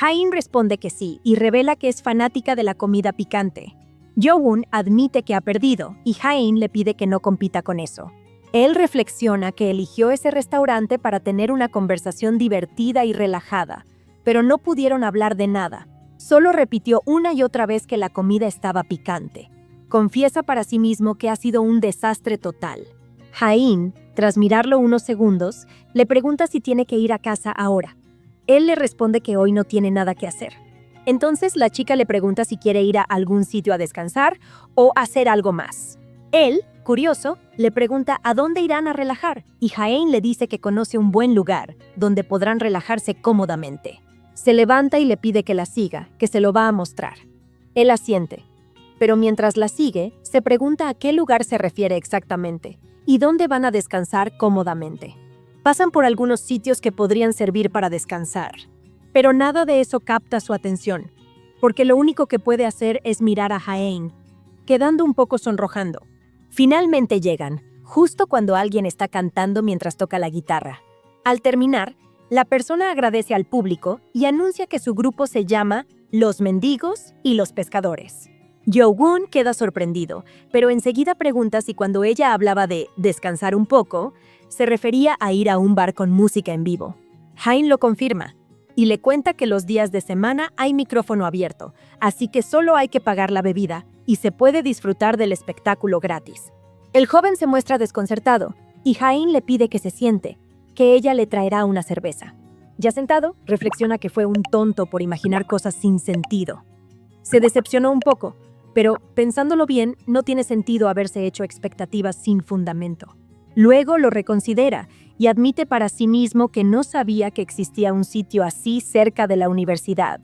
Hain responde que sí y revela que es fanática de la comida picante. Yeowon admite que ha perdido y Hain le pide que no compita con eso. Él reflexiona que eligió ese restaurante para tener una conversación divertida y relajada, pero no pudieron hablar de nada. Solo repitió una y otra vez que la comida estaba picante. Confiesa para sí mismo que ha sido un desastre total. Hain, tras mirarlo unos segundos, le pregunta si tiene que ir a casa ahora. Él le responde que hoy no tiene nada que hacer. Entonces la chica le pregunta si quiere ir a algún sitio a descansar o hacer algo más. Él, curioso, le pregunta a dónde irán a relajar y Hain le dice que conoce un buen lugar donde podrán relajarse cómodamente. Se levanta y le pide que la siga, que se lo va a mostrar. Él asiente, pero mientras la sigue, se pregunta a qué lugar se refiere exactamente y dónde van a descansar cómodamente. Pasan por algunos sitios que podrían servir para descansar, pero nada de eso capta su atención, porque lo único que puede hacer es mirar a Hain, quedando un poco sonrojando. Finalmente llegan, justo cuando alguien está cantando mientras toca la guitarra. Al terminar, la persona agradece al público y anuncia que su grupo se llama Los Mendigos y los Pescadores. Yeowon queda sorprendido, pero enseguida pregunta si cuando ella hablaba de descansar un poco, se refería a ir a un bar con música en vivo. Hain lo confirma y le cuenta que los días de semana hay micrófono abierto, así que solo hay que pagar la bebida y se puede disfrutar del espectáculo gratis. El joven se muestra desconcertado y Hain le pide que se siente, que ella le traerá una cerveza. Ya sentado, reflexiona que fue un tonto por imaginar cosas sin sentido. Se decepcionó un poco, pero pensándolo bien, no tiene sentido haberse hecho expectativas sin fundamento. Luego lo reconsidera y admite para sí mismo que no sabía que existía un sitio así cerca de la universidad.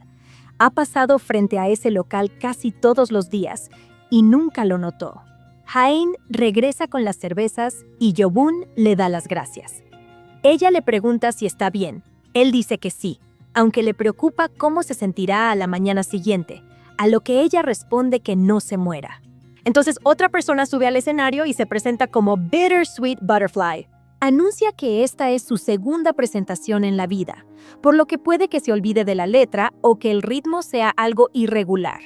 Ha pasado frente a ese local casi todos los días y nunca lo notó. Hain regresa con las cervezas y Yeowon le da las gracias. Ella le pregunta si está bien. Él dice que sí, aunque le preocupa cómo se sentirá a la mañana siguiente, a lo que ella responde que no se muera. Entonces otra persona sube al escenario y se presenta como Bittersweet Butterfly. Anuncia que esta es su segunda presentación en la vida, por lo que puede que se olvide de la letra o que el ritmo sea algo irregular.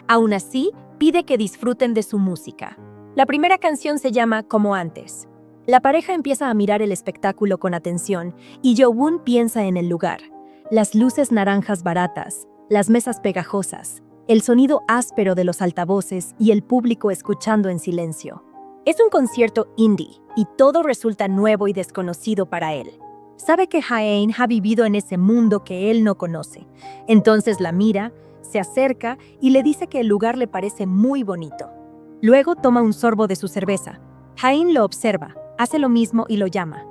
Aún así, pide que disfruten de su música. La primera canción se llama Como antes. La pareja empieza a mirar el espectáculo con atención y Yeowon piensa en el lugar. Las luces naranjas baratas, las mesas pegajosas, el sonido áspero de los altavoces y el público escuchando en silencio. Es un concierto indie y todo resulta nuevo y desconocido para él. Sabe que Hain ha vivido en ese mundo que él no conoce. Entonces la mira, se acerca y le dice que el lugar le parece muy bonito. Luego toma un sorbo de su cerveza. Hain lo observa, hace lo mismo y lo llama.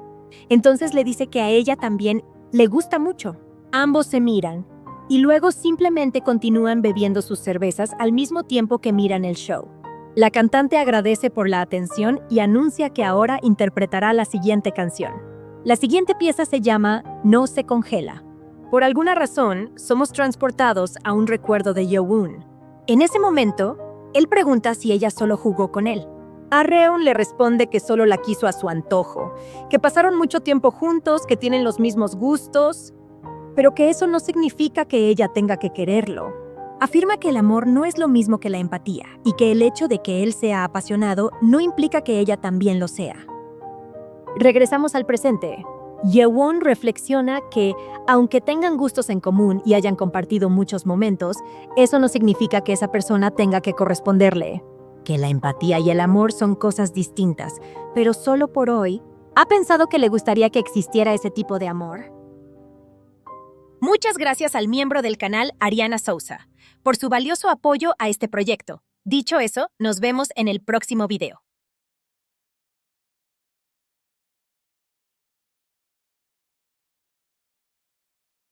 Entonces le dice que a ella también le gusta mucho. Ambos se miran y luego simplemente continúan bebiendo sus cervezas al mismo tiempo que miran el show. La cantante agradece por la atención y anuncia que ahora interpretará la siguiente canción. La siguiente pieza se llama No se congela. Por alguna razón, somos transportados a un recuerdo de Yeowon. En ese momento, él pregunta si ella solo jugó con él. Arreon le responde que solo la quiso a su antojo, que pasaron mucho tiempo juntos, que tienen los mismos gustos, pero que eso no significa que ella tenga que quererlo. Afirma que el amor no es lo mismo que la empatía y que el hecho de que él sea apasionado no implica que ella también lo sea. Regresamos al presente. Yeowon reflexiona que, aunque tengan gustos en común y hayan compartido muchos momentos, eso no significa que esa persona tenga que corresponderle. Que la empatía y el amor son cosas distintas, pero solo por hoy, ¿ha pensado que le gustaría que existiera ese tipo de amor? Muchas gracias al miembro del canal Ariana Sousa por su valioso apoyo a este proyecto. Dicho eso, nos vemos en el próximo video.